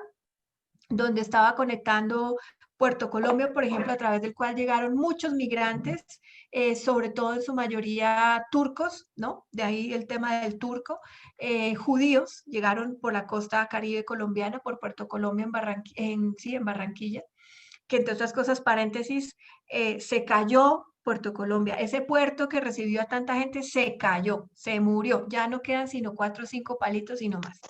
donde estaba conectando Puerto Colombia, por ejemplo, a través del cual llegaron muchos migrantes, sobre todo en su mayoría turcos, ¿no? De ahí el tema del turco. Judíos llegaron por la costa caribe colombiana, por Puerto Colombia en Barranquilla, que entre otras cosas, paréntesis, se cayó Puerto Colombia. Ese puerto que recibió a tanta gente se cayó, se murió. Ya no quedan sino 4 o 5 palitos y no más.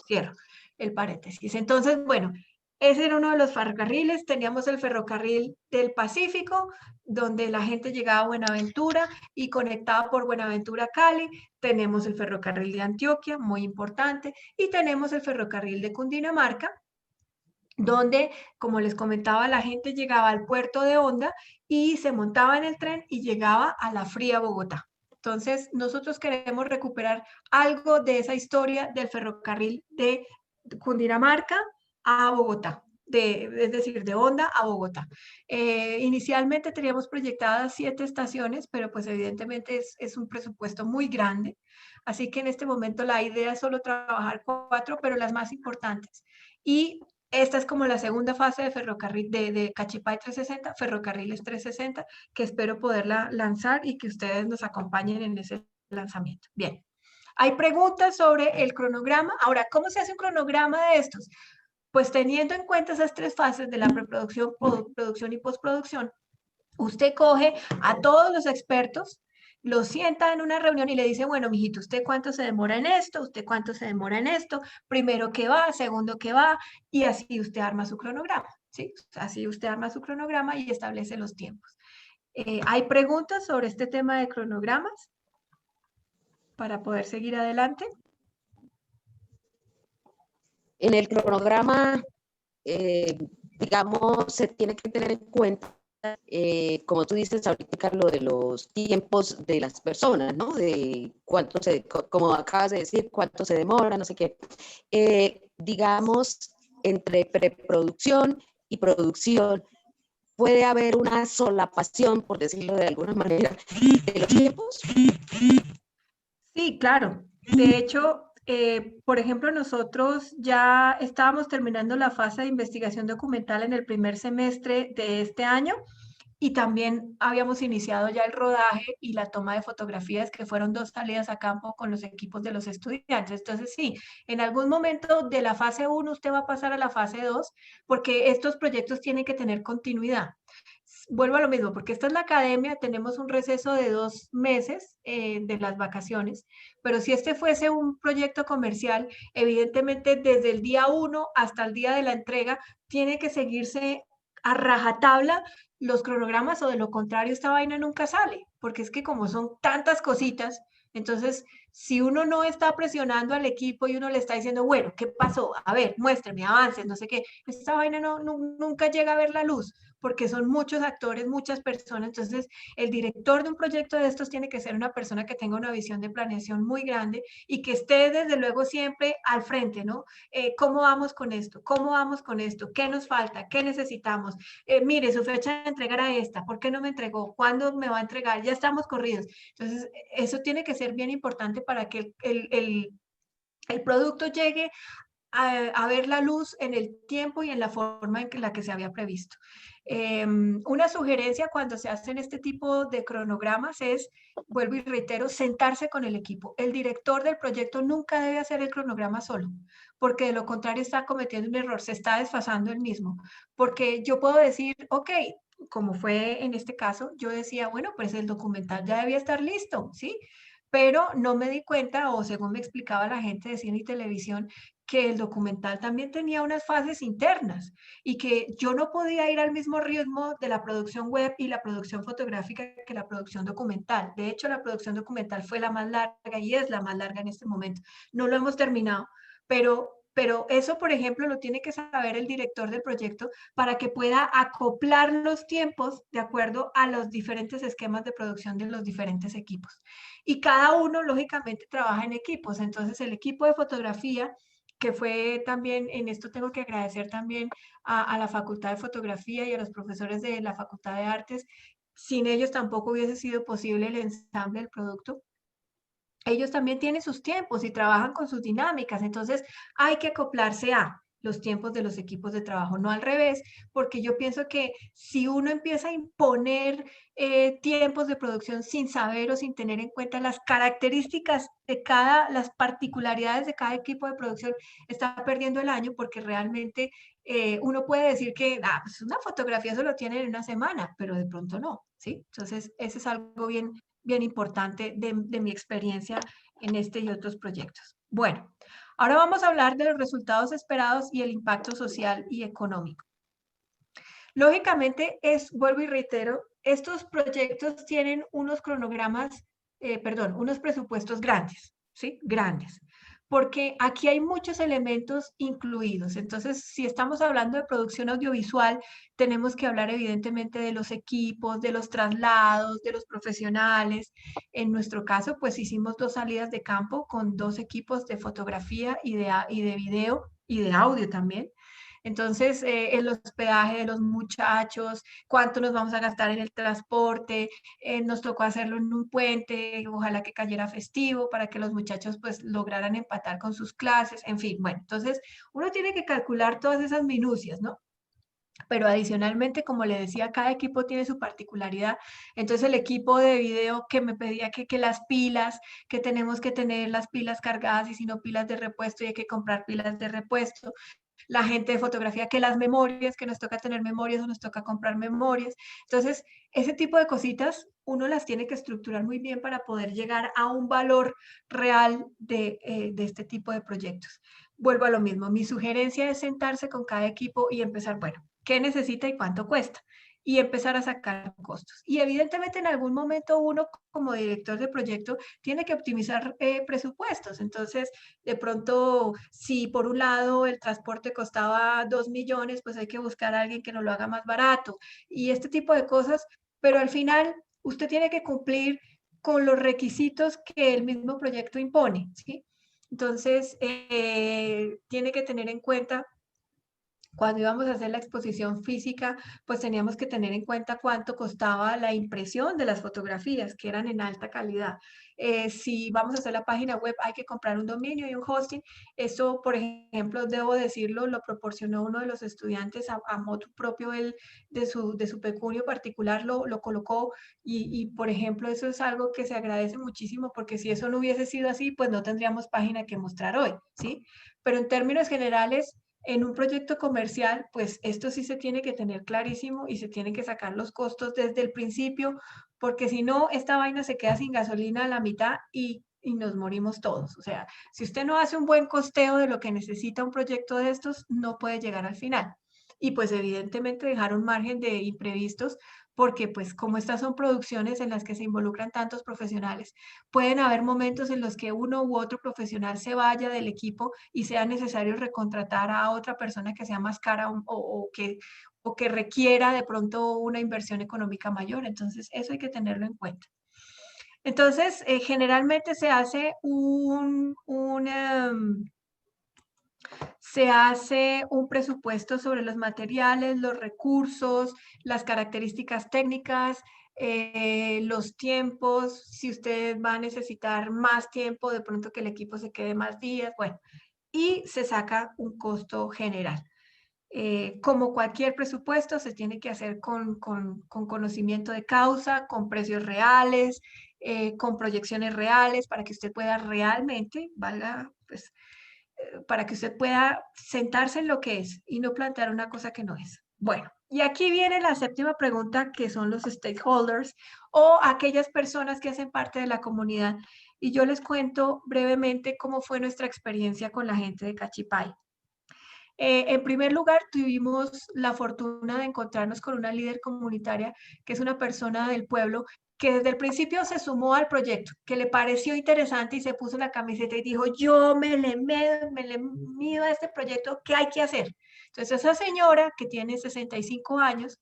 Cierro el paréntesis. Entonces, bueno, ese era uno de los ferrocarriles. Teníamos el ferrocarril del Pacífico, donde la gente llegaba a Buenaventura y conectaba por Buenaventura a Cali. Tenemos el ferrocarril de Antioquia, muy importante, y tenemos el ferrocarril de Cundinamarca, donde, como les comentaba, la gente llegaba al puerto de Honda y se montaba en el tren y llegaba a la fría Bogotá. Entonces, nosotros queremos recuperar algo de esa historia del ferrocarril de Cundinamarca a Bogotá, es decir, de Honda a Bogotá. Inicialmente teníamos proyectadas 7 estaciones, pero pues evidentemente es un presupuesto muy grande. Así que en este momento la idea es solo trabajar 4, pero las más importantes. Y esta es como la segunda fase de ferrocarril de Cachipay 360, Ferrocarriles 360, que espero poderla lanzar y que ustedes nos acompañen en ese lanzamiento. Bien. Hay preguntas sobre el cronograma. Ahora, ¿cómo se hace un cronograma de estos? Pues teniendo en cuenta esas 3 fases de la preproducción, producción y postproducción, usted coge a todos los expertos, los sienta en una reunión y le dice, bueno, mijito, ¿usted cuánto se demora en esto? ¿Usted cuánto se demora en esto? Primero que va, segundo que va, y así usted arma su cronograma, ¿sí? Así usted arma su cronograma y establece los tiempos. ¿Hay preguntas sobre este tema de cronogramas para poder seguir adelante? En el cronograma, digamos, se tiene que tener en cuenta, como tú dices ahorita, Carlos, de los tiempos de las personas, ¿no? De cuánto como acabas de decir, cuánto se demora, no sé qué. Digamos, entre preproducción y producción, puede haber una solapación, por decirlo de alguna manera, de los tiempos. Sí, claro. De hecho, por ejemplo, nosotros ya estábamos terminando la fase de investigación documental en el primer semestre de este año y también habíamos iniciado ya el rodaje y la toma de fotografías, que fueron 2 salidas a campo con los equipos de los estudiantes. Entonces, sí, en algún momento de la fase 1 usted va a pasar a la fase 2 porque estos proyectos tienen que tener continuidad. Vuelvo a lo mismo, porque esta es la academia, tenemos un receso de 2 meses de las vacaciones, pero si este fuese un proyecto comercial, evidentemente desde el día 1 hasta el día de la entrega, tiene que seguirse a rajatabla los cronogramas, o de lo contrario esta vaina nunca sale, porque es que como son tantas cositas, entonces si uno no está presionando al equipo y uno le está diciendo, bueno, ¿qué pasó? A ver, muéstrame, avances, no sé qué, esta vaina nunca llega a ver la luz, porque son muchos actores, muchas personas. Entonces, el director de un proyecto de estos tiene que ser una persona que tenga una visión de planeación muy grande y que esté desde luego siempre al frente, ¿no? ¿Cómo vamos con esto? ¿Cómo vamos con esto? ¿Qué nos falta? ¿Qué necesitamos? Mire, su fecha de entrega era esta, ¿por qué no me entregó? ¿Cuándo me va a entregar? Ya estamos corridos. Entonces, eso tiene que ser bien importante para que el producto llegue a ver la luz en el tiempo y en la forma en la que se había previsto. Una sugerencia cuando se hacen este tipo de cronogramas es, vuelvo y reitero, sentarse con el equipo. El director del proyecto nunca debe hacer el cronograma solo, porque de lo contrario está cometiendo un error, se está desfasando él mismo. Porque yo puedo decir, ok, como fue en este caso, yo decía, bueno, pues el documental ya debía estar listo, ¿sí? Pero no me di cuenta, o según me explicaba la gente de cine y televisión, que el documental también tenía unas fases internas y que yo no podía ir al mismo ritmo de la producción web y la producción fotográfica que la producción documental. De hecho, la producción documental fue la más larga y es la más larga en este momento. No lo hemos terminado, pero eso, por ejemplo, lo tiene que saber el director del proyecto para que pueda acoplar los tiempos de acuerdo a los diferentes esquemas de producción de los diferentes equipos. Y cada uno, lógicamente, trabaja en equipos. Entonces, el equipo de fotografía, que fue también, en esto tengo que agradecer también a la Facultad de Fotografía y a los profesores de la Facultad de Artes. Sin ellos tampoco hubiese sido posible el ensamble del producto. Ellos también tienen sus tiempos y trabajan con sus dinámicas, entonces hay que acoplarse a. los tiempos de los equipos de trabajo, no al revés, porque yo pienso que si uno empieza a imponer tiempos de producción sin saber o sin tener en cuenta las características de las particularidades de cada equipo de producción, está perdiendo el año, porque realmente uno puede decir que pues una fotografía solo tiene en una semana, pero de pronto no, ¿sí? Entonces, eso es algo bien, bien importante de mi experiencia en este y otros proyectos. Bueno, ahora vamos a hablar de los resultados esperados y el impacto social y económico. Lógicamente, vuelvo y reitero, estos proyectos tienen unos cronogramas, unos presupuestos grandes, ¿sí? Grandes, porque aquí hay muchos elementos incluidos. Entonces, si estamos hablando de producción audiovisual, tenemos que hablar evidentemente de los equipos, de los traslados, de los profesionales. En nuestro caso, pues hicimos 2 salidas de campo con 2 equipos de fotografía y de video y de audio también. Entonces, el hospedaje de los muchachos, cuánto nos vamos a gastar en el transporte, nos tocó hacerlo en un puente, ojalá que cayera festivo para que los muchachos pues lograran empatar con sus clases, en fin, bueno, entonces uno tiene que calcular todas esas minucias, ¿no? Pero adicionalmente, como le decía, cada equipo tiene su particularidad. Entonces el equipo de video que me pedía que las pilas, que tenemos que tener las pilas cargadas y si no pilas de repuesto y hay que comprar pilas de repuesto. La gente de fotografía, que las memorias, que nos toca tener memorias o nos toca comprar memorias. Entonces, ese tipo de cositas uno las tiene que estructurar muy bien para poder llegar a un valor real de este tipo de proyectos. Vuelvo a lo mismo, mi sugerencia es sentarse con cada equipo y empezar, bueno, ¿qué necesita y cuánto cuesta? Y empezar a sacar costos. Y evidentemente en algún momento uno como director de proyecto tiene que optimizar presupuestos. Entonces, de pronto, si por un lado el transporte costaba 2 millones, pues hay que buscar a alguien que nos lo haga más barato. Y este tipo de cosas, pero al final usted tiene que cumplir con los requisitos que el mismo proyecto impone, ¿sí? Entonces, tiene que tener en cuenta, cuando íbamos a hacer la exposición física, pues teníamos que tener en cuenta cuánto costaba la impresión de las fotografías, que eran en alta calidad. Si vamos a hacer la página web, hay que comprar un dominio y un hosting. Eso, por ejemplo, debo decirlo, lo proporcionó uno de los estudiantes a motu propio, él, de su pecunio particular, lo colocó. Y, por ejemplo, eso es algo que se agradece muchísimo, porque si eso no hubiese sido así, pues no tendríamos página que mostrar hoy, ¿sí? Pero en términos generales, en un proyecto comercial, pues esto sí se tiene que tener clarísimo y se tienen que sacar los costos desde el principio, porque si no, esta vaina se queda sin gasolina a la mitad y nos morimos todos. O sea, si usted no hace un buen costeo de lo que necesita un proyecto de estos, no puede llegar al final. Y pues evidentemente dejar un margen de imprevistos, porque pues como estas son producciones en las que se involucran tantos profesionales, pueden haber momentos en los que uno u otro profesional se vaya del equipo y sea necesario recontratar a otra persona que sea más cara o que requiera de pronto una inversión económica mayor. Entonces, eso hay que tenerlo en cuenta. Entonces, generalmente se hace se hace un presupuesto sobre los materiales, los recursos, las características técnicas, los tiempos, si usted va a necesitar más tiempo, de pronto que el equipo se quede más días, bueno, y se saca un costo general. Como cualquier presupuesto, se tiene que hacer con conocimiento de causa, con precios reales, con proyecciones reales, para que usted pueda realmente, para que usted pueda sentarse en lo que es y no plantear una cosa que no es. Bueno, y aquí viene la séptima pregunta, que son los stakeholders o aquellas personas que hacen parte de la comunidad. Y yo les cuento brevemente cómo fue nuestra experiencia con la gente de Cachipay. En primer lugar, tuvimos la fortuna de encontrarnos con una líder comunitaria, que es una persona del pueblo, que desde el principio se sumó al proyecto, que le pareció interesante y se puso la camiseta y dijo, yo me le mido a este proyecto, ¿qué hay que hacer? Entonces esa señora, que tiene 65 años,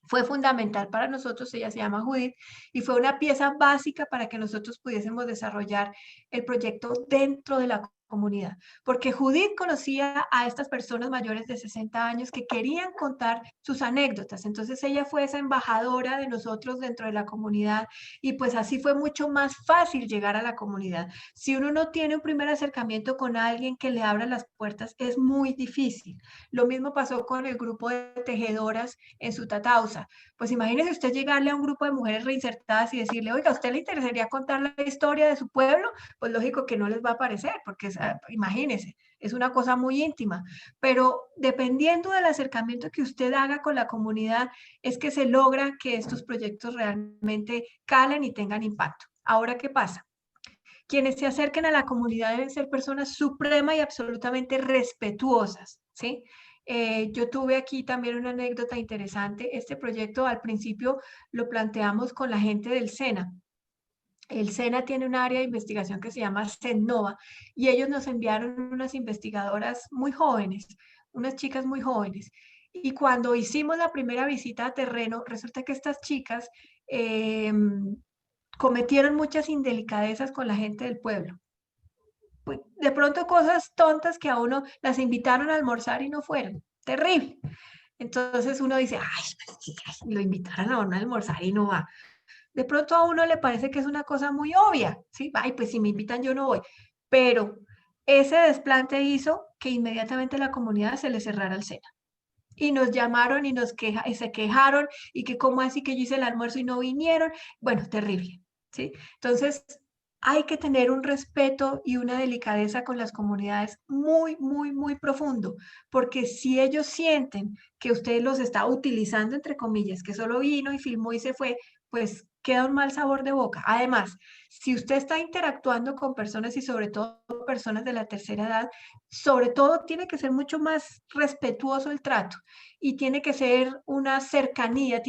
fue fundamental para nosotros. Ella se llama Judith y fue una pieza básica para que nosotros pudiésemos desarrollar el proyecto dentro de la comunidad, porque Judith conocía a estas personas mayores de 60 años que querían contar sus anécdotas. Entonces ella fue esa embajadora de nosotros dentro de la comunidad y pues así fue mucho más fácil llegar a la comunidad. Si uno no tiene un primer acercamiento con alguien que le abra las puertas, es muy difícil. Lo mismo pasó con el grupo de tejedoras en Sutatausa. Pues imagínese usted llegarle a un grupo de mujeres reinsertadas y decirle, oiga, ¿a usted le interesaría contar la historia de su pueblo? Pues lógico que no les va a parecer, porque imagínese, es una cosa muy íntima. Pero dependiendo del acercamiento que usted haga con la comunidad, es que se logra que estos proyectos realmente calen y tengan impacto. Ahora, ¿qué pasa? Quienes se acerquen a la comunidad deben ser personas suprema y absolutamente respetuosas, ¿sí? Yo tuve aquí también una anécdota interesante. Este proyecto al principio lo planteamos con la gente del SENA. El SENA tiene un área de investigación que se llama SENNOVA y ellos nos enviaron unas investigadoras muy jóvenes, unas chicas muy jóvenes. Y cuando hicimos la primera visita a terreno, resulta que estas chicas cometieron muchas indelicadezas con la gente del pueblo. Pues, de pronto cosas tontas que a uno las invitaron a almorzar y no fueron. Terrible. Entonces uno dice, ay, pues, lo invitaron a uno a almorzar y no va. De pronto a uno le parece que es una cosa muy obvia, ¿sí? Ay, pues si me invitan yo no voy. Pero ese desplante hizo que inmediatamente la comunidad se le cerrara el SENA. Y nos llamaron y se quejaron y que cómo así que yo hice el almuerzo y no vinieron. Bueno, terrible, ¿sí? Entonces, hay que tener un respeto y una delicadeza con las comunidades muy, muy, muy profundo, porque si ellos sienten que usted los está utilizando, entre comillas, que solo vino y filmó y se fue, pues queda un mal sabor de boca. Además, si usted está interactuando con personas y sobre todo personas de la tercera edad, sobre todo tiene que ser mucho más respetuoso el trato y tiene que ser una cercanía,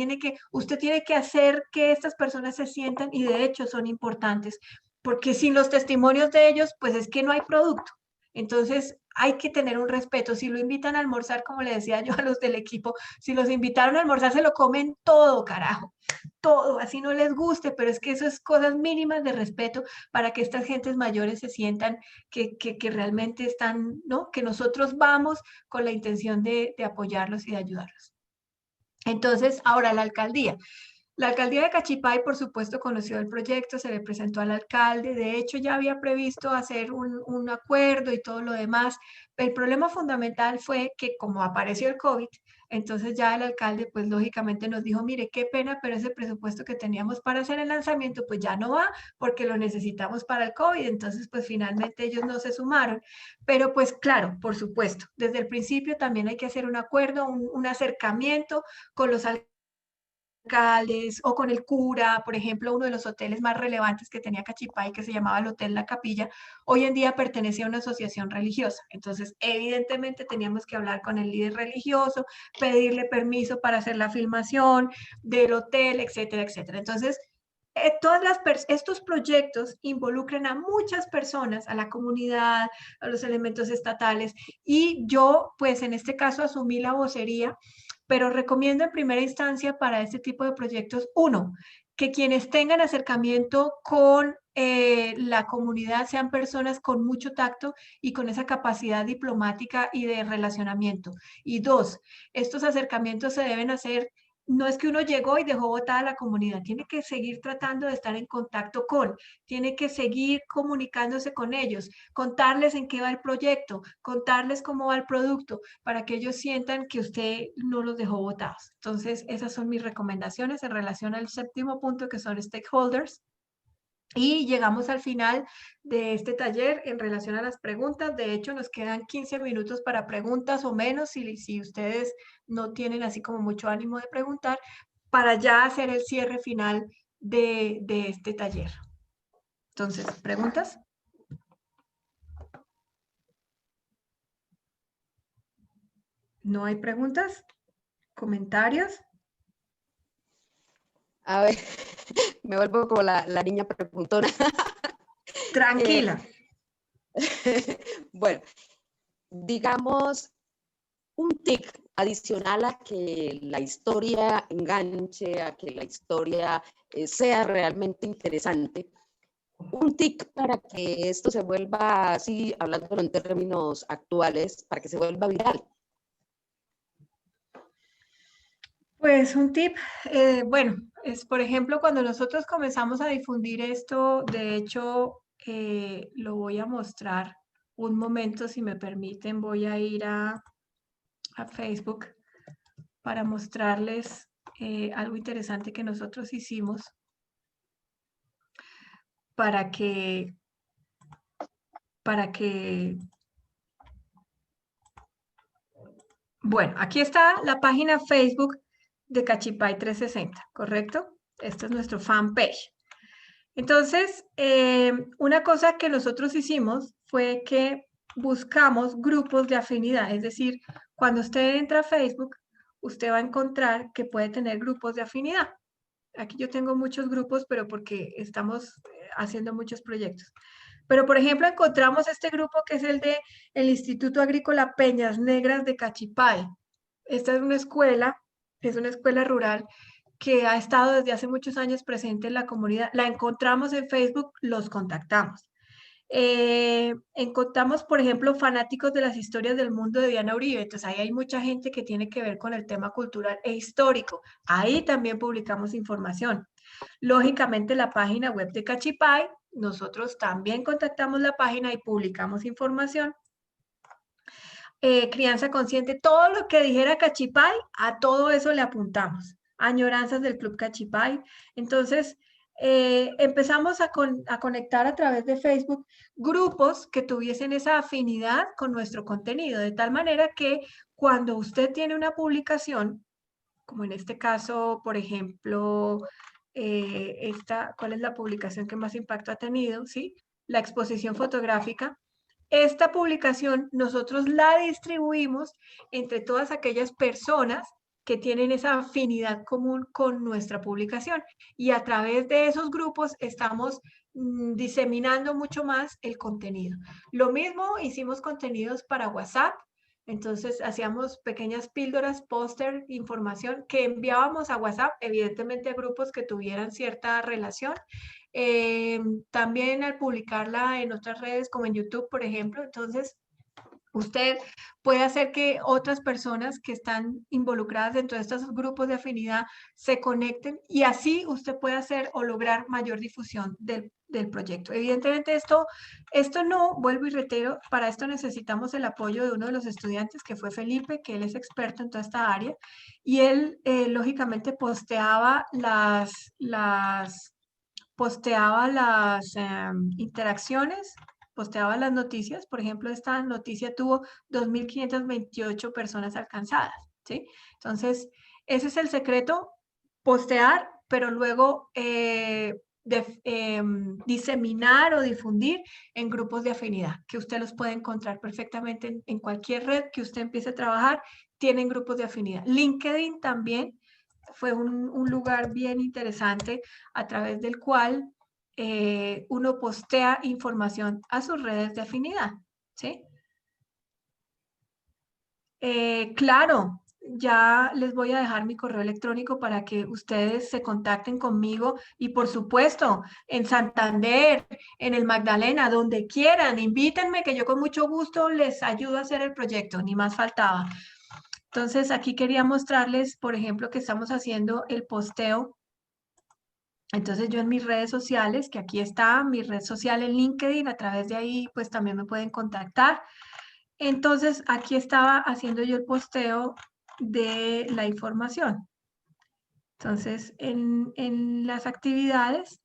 usted tiene que hacer que estas personas se sientan y de hecho son importantes porque sin los testimonios de ellos, pues es que no hay producto. Entonces, hay que tener un respeto. Si lo invitan a almorzar, como le decía yo a los del equipo, si los invitaron a almorzar, se lo comen todo, carajo. Todo, así no les guste, pero es que eso es cosas mínimas de respeto para que estas gentes mayores se sientan que realmente están, ¿no? Que nosotros vamos con la intención de apoyarlos y de ayudarlos. Entonces, ahora la alcaldía. La alcaldía de Cachipay, por supuesto, conoció el proyecto, se le presentó al alcalde, de hecho ya había previsto hacer un acuerdo y todo lo demás. El problema fundamental fue que como apareció el COVID, entonces ya el alcalde pues lógicamente nos dijo, mire, qué pena, pero ese presupuesto que teníamos para hacer el lanzamiento pues ya no va porque lo necesitamos para el COVID, entonces pues finalmente ellos no se sumaron. Pero pues claro, por supuesto, desde el principio también hay que hacer un acuerdo, un acercamiento con los alcaldes o con el cura, por ejemplo, uno de los hoteles más relevantes que tenía Cachipay, que se llamaba el Hotel La Capilla, hoy en día pertenecía a una asociación religiosa. Entonces, evidentemente teníamos que hablar con el líder religioso, pedirle permiso para hacer la filmación del hotel, etcétera, etcétera. Entonces, estos proyectos involucran a muchas personas, a la comunidad, a los elementos estatales, y yo, pues en este caso, asumí la vocería, pero recomiendo en primera instancia para este tipo de proyectos, uno, que quienes tengan acercamiento con la comunidad sean personas con mucho tacto y con esa capacidad diplomática y de relacionamiento. Y dos, estos acercamientos se deben hacer. No es que uno llegó y dejó botada a la comunidad, tiene que seguir tratando de estar en contacto tiene que seguir comunicándose con ellos, contarles en qué va el proyecto, contarles cómo va el producto, para que ellos sientan que usted no los dejó botados. Entonces, esas son mis recomendaciones en relación al séptimo punto, que son stakeholders. Y llegamos al final de este taller en relación a las preguntas. De hecho, nos quedan 15 minutos para preguntas o menos, si ustedes no tienen así como mucho ánimo de preguntar, para ya hacer el cierre final de este taller. Entonces, ¿preguntas? ¿No hay preguntas? ¿Comentarios? A ver, me vuelvo como la niña preguntona. Tranquila. Bueno, digamos, un tic adicional a que la historia enganche, a que la historia sea realmente interesante, un tic para que esto se vuelva así, hablándolo en términos actuales, para que se vuelva viral? Pues un tip, bueno, es por ejemplo cuando nosotros comenzamos a difundir esto, de hecho lo voy a mostrar un momento, si me permiten, voy a ir a Facebook para mostrarles algo interesante que nosotros hicimos para que, bueno, aquí está la página Facebook de Cachipay 360, ¿correcto? Este es nuestro fanpage. Entonces, una cosa que nosotros hicimos fue que buscamos grupos de afinidad, es decir, cuando usted entra a Facebook, usted va a encontrar que puede tener grupos de afinidad. Aquí yo tengo muchos grupos, pero porque estamos haciendo muchos proyectos. Pero, por ejemplo, encontramos este grupo que es el de el Instituto Agrícola Peñas Negras de Cachipay. Esta es una escuela rural que ha estado desde hace muchos años presente en la comunidad. La encontramos en Facebook, los contactamos. Encontramos, por ejemplo, fanáticos de las historias del mundo de Diana Uribe. Entonces, ahí hay mucha gente que tiene que ver con el tema cultural e histórico. Ahí también publicamos información. Lógicamente, la página web de Cachipay, nosotros también contactamos la página y publicamos información. Crianza consciente, todo lo que dijera Cachipay, a todo eso le apuntamos. Añoranzas del Club Cachipay. Entonces, empezamos a conectar a través de Facebook grupos que tuviesen esa afinidad con nuestro contenido, de tal manera que cuando usted tiene una publicación, como en este caso, por ejemplo, ¿cuál es la publicación que más impacto ha tenido? ¿Sí? La exposición fotográfica. Esta publicación nosotros la distribuimos entre todas aquellas personas que tienen esa afinidad común con nuestra publicación y a través de esos grupos estamos diseminando mucho más el contenido. Lo mismo hicimos contenidos para WhatsApp, entonces hacíamos pequeñas píldoras, póster, información que enviábamos a WhatsApp, evidentemente a grupos que tuvieran cierta relación. También al publicarla en otras redes como en YouTube, por ejemplo, entonces usted puede hacer que otras personas que están involucradas dentro de estos grupos de afinidad se conecten y así usted puede hacer o lograr mayor difusión del proyecto. Evidentemente esto no, vuelvo y reitero, para esto necesitamos el apoyo de uno de los estudiantes que fue Felipe, que él es experto en toda esta área y él lógicamente posteaba las interacciones, posteaba las noticias. Por ejemplo, esta noticia tuvo 2.528 personas alcanzadas, ¿sí? Entonces, ese es el secreto, postear, pero luego diseminar o difundir en grupos de afinidad, que usted los puede encontrar perfectamente en cualquier red que usted empiece a trabajar, tienen grupos de afinidad. LinkedIn también fue un lugar bien interesante a través del cual uno postea información a sus redes de afinidad, ¿sí? Claro, ya les voy a dejar mi correo electrónico para que ustedes se contacten conmigo y por supuesto en Santander, en el Magdalena, donde quieran, invítenme que yo con mucho gusto les ayudo a hacer el proyecto, ni más faltaba. Entonces, aquí quería mostrarles, por ejemplo, que estamos haciendo el posteo. Entonces, yo en mis redes sociales, que aquí está mi red social en LinkedIn, a través de ahí, pues también me pueden contactar. Entonces, aquí estaba haciendo yo el posteo de la información. Entonces, en las actividades,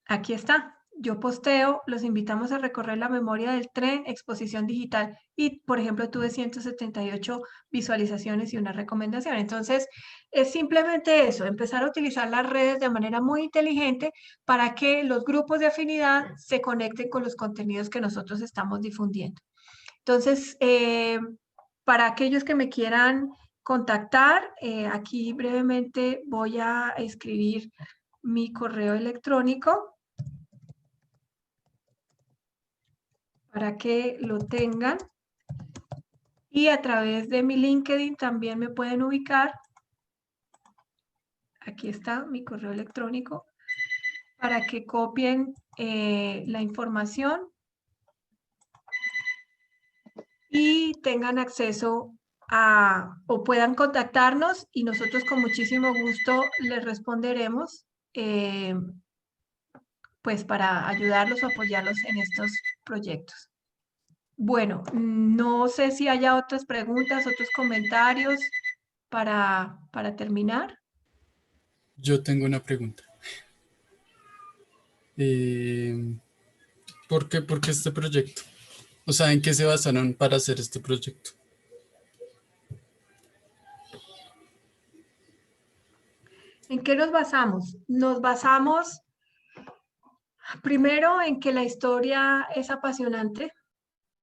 aquí está. Yo posteo, los invitamos a recorrer la memoria del tren, exposición digital y, por ejemplo, tuve 178 visualizaciones y una recomendación. Entonces, es simplemente eso, empezar a utilizar las redes de manera muy inteligente para que los grupos de afinidad se conecten con los contenidos que nosotros estamos difundiendo. Entonces, para aquellos que me quieran contactar, aquí brevemente voy a escribir mi correo electrónico para que lo tengan. Y a través de mi LinkedIn también me pueden ubicar. Aquí está mi correo electrónico para que copien la información y tengan acceso o puedan contactarnos y nosotros con muchísimo gusto les responderemos pues para ayudarlos o apoyarlos en estos proyectos. Bueno, no sé si haya otras preguntas, otros comentarios para terminar. Yo tengo una pregunta. ¿Por qué este proyecto? O sea, ¿en qué se basaron para hacer este proyecto? ¿En qué nos basamos? Nos basamos primero en que la historia es apasionante.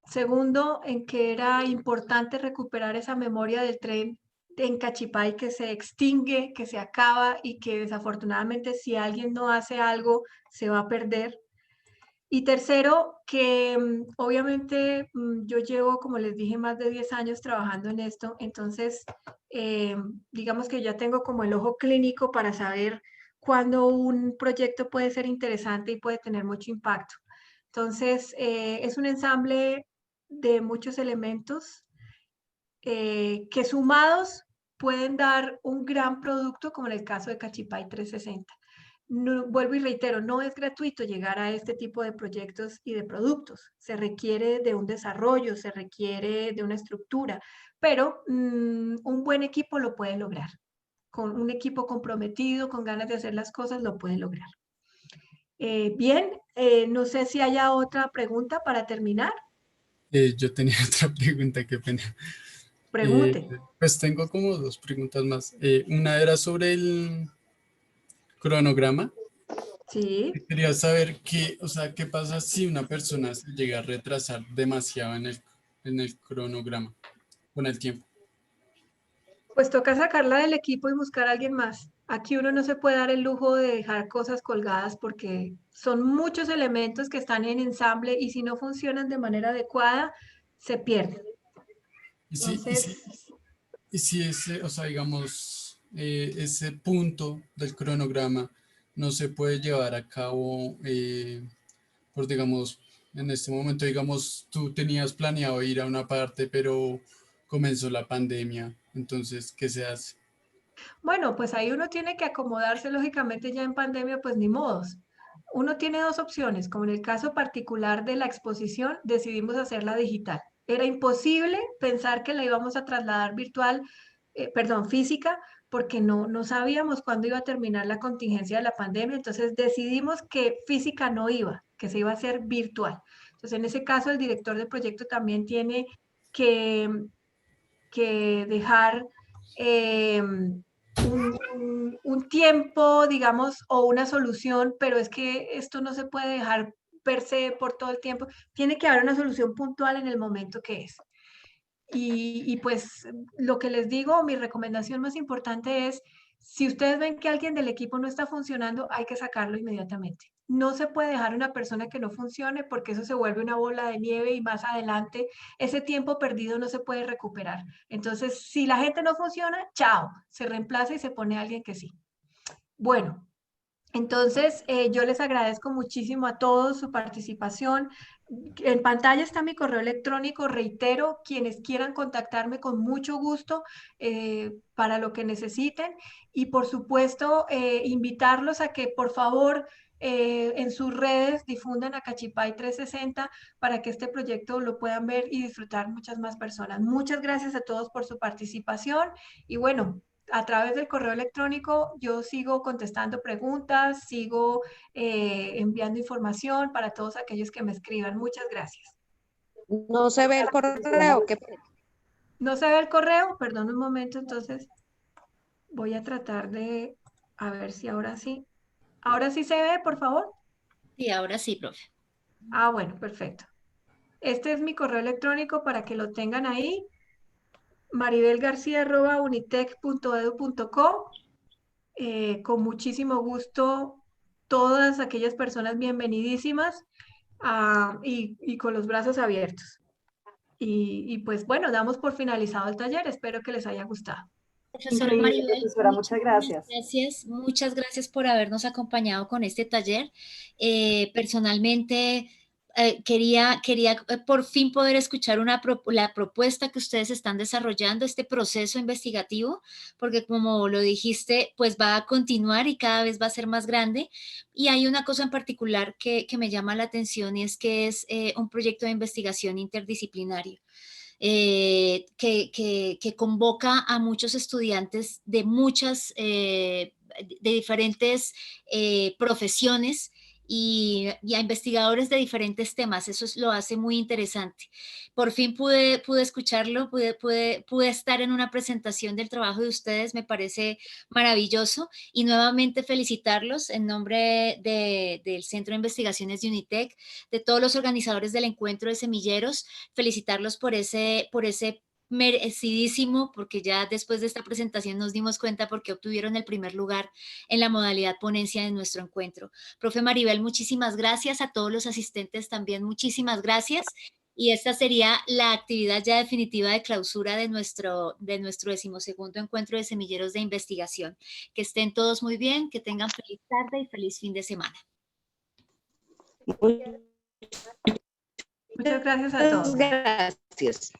Segundo, en que era importante recuperar esa memoria del tren en Cachipay que se extingue, que se acaba y que desafortunadamente si alguien no hace algo se va a perder. Y tercero, que obviamente yo llevo, como les dije, más de 10 años trabajando en esto, entonces digamos que ya tengo como el ojo clínico para saber cuándo un proyecto puede ser interesante y puede tener mucho impacto. Entonces, es un ensamble de muchos elementos que sumados pueden dar un gran producto, como en el caso de Cachipay 360. No, vuelvo y reitero, no es gratuito llegar a este tipo de proyectos y de productos. Se requiere de un desarrollo, se requiere de una estructura, pero un buen equipo lo puede lograr. Con un equipo comprometido, con ganas de hacer las cosas, lo puede lograr. Bien, no sé si haya otra pregunta para terminar. Yo tenía otra pregunta, qué pena. Pregunte. Pues tengo como dos preguntas más. Una era sobre el cronograma. Sí. Quería saber o sea, qué pasa si una persona se llega a retrasar demasiado en el cronograma con el tiempo. Pues toca sacarla del equipo y buscar a alguien más. Aquí uno no se puede dar el lujo de dejar cosas colgadas porque son muchos elementos que están en ensamble y si no funcionan de manera adecuada, se pierden. Entonces, Y si ese, o sea, digamos, ese punto del cronograma no se puede llevar a cabo, por digamos, en este momento, digamos, tú tenías planeado ir a una parte, pero comenzó la pandemia, entonces, ¿qué se hace? bueno, pues ahí uno tiene que acomodarse lógicamente ya en pandemia, pues ni modos. Uno tiene dos opciones, como en el caso particular de la exposición, decidimos hacerla digital. Era imposible pensar que la íbamos a trasladar virtual, perdón, física, porque no sabíamos cuándo iba a terminar la contingencia de la pandemia, entonces decidimos que física no iba, que se iba a hacer virtual. Entonces, en ese caso, el director del proyecto también tiene que, que dejar un tiempo, digamos, o una solución, pero es que esto no se puede dejar per se por todo el tiempo. Tiene que haber una solución puntual en el momento que es. Y pues lo que les digo, mi recomendación más importante es, si ustedes ven que alguien del equipo no está funcionando, hay que sacarlo inmediatamente. No se puede dejar una persona que no funcione porque eso se vuelve una bola de nieve y más adelante ese tiempo perdido no se puede recuperar. Entonces, si la gente no funciona, chao, se reemplaza y se pone alguien que sí. Bueno, entonces, yo les agradezco muchísimo a todos su participación. En pantalla está mi correo electrónico, reitero, quienes quieran contactarme con mucho gusto para lo que necesiten y por supuesto invitarlos a que por favor en sus redes difundan a Cachipay 360 para que este proyecto lo puedan ver y disfrutar muchas más personas. Muchas gracias a todos por su participación y bueno, a través del correo electrónico yo sigo contestando preguntas, sigo enviando información para todos aquellos que me escriban. Muchas gracias. No se ve el correo. ¿No se ve el correo? Perdón un momento, entonces voy a tratar de, a ver si ahora sí. ¿Ahora sí se ve, por favor? Sí, ahora sí, profe. Ah, bueno, perfecto. Este es mi correo electrónico para que lo tengan ahí. maribelgarcia@unitec.edu.co. Con muchísimo gusto, todas aquellas personas bienvenidísimas y con los brazos abiertos. Y pues bueno, damos por finalizado el taller. Espero que les haya gustado. Profesora Increíble, Maribel, profesora, muchas gracias. muchas gracias por habernos acompañado con este taller. Personalmente, quería por fin poder escuchar la propuesta que ustedes están desarrollando, este proceso investigativo, porque como lo dijiste, pues va a continuar y cada vez va a ser más grande. Y hay una cosa en particular que me llama la atención y es que es un proyecto de investigación interdisciplinario. Que convoca a muchos estudiantes de de diferentes profesiones y a investigadores de diferentes temas. Eso lo hace muy interesante. Por fin pude escucharlo, pude estar en una presentación del trabajo de ustedes, me parece maravilloso. Y nuevamente felicitarlos en nombre del Centro de Investigaciones de UNITEC, de todos los organizadores del encuentro de semilleros, felicitarlos por ese merecidísimo, porque ya después de esta presentación nos dimos cuenta porque obtuvieron el primer lugar en la modalidad ponencia de nuestro encuentro. Profe Maribel, muchísimas gracias. A todos los asistentes también, muchísimas gracias. Y esta sería la actividad ya definitiva de clausura de nuestro 12º encuentro de semilleros de investigación. Que estén todos muy bien, que tengan feliz tarde y feliz fin de semana. Muchas gracias a todos. Gracias.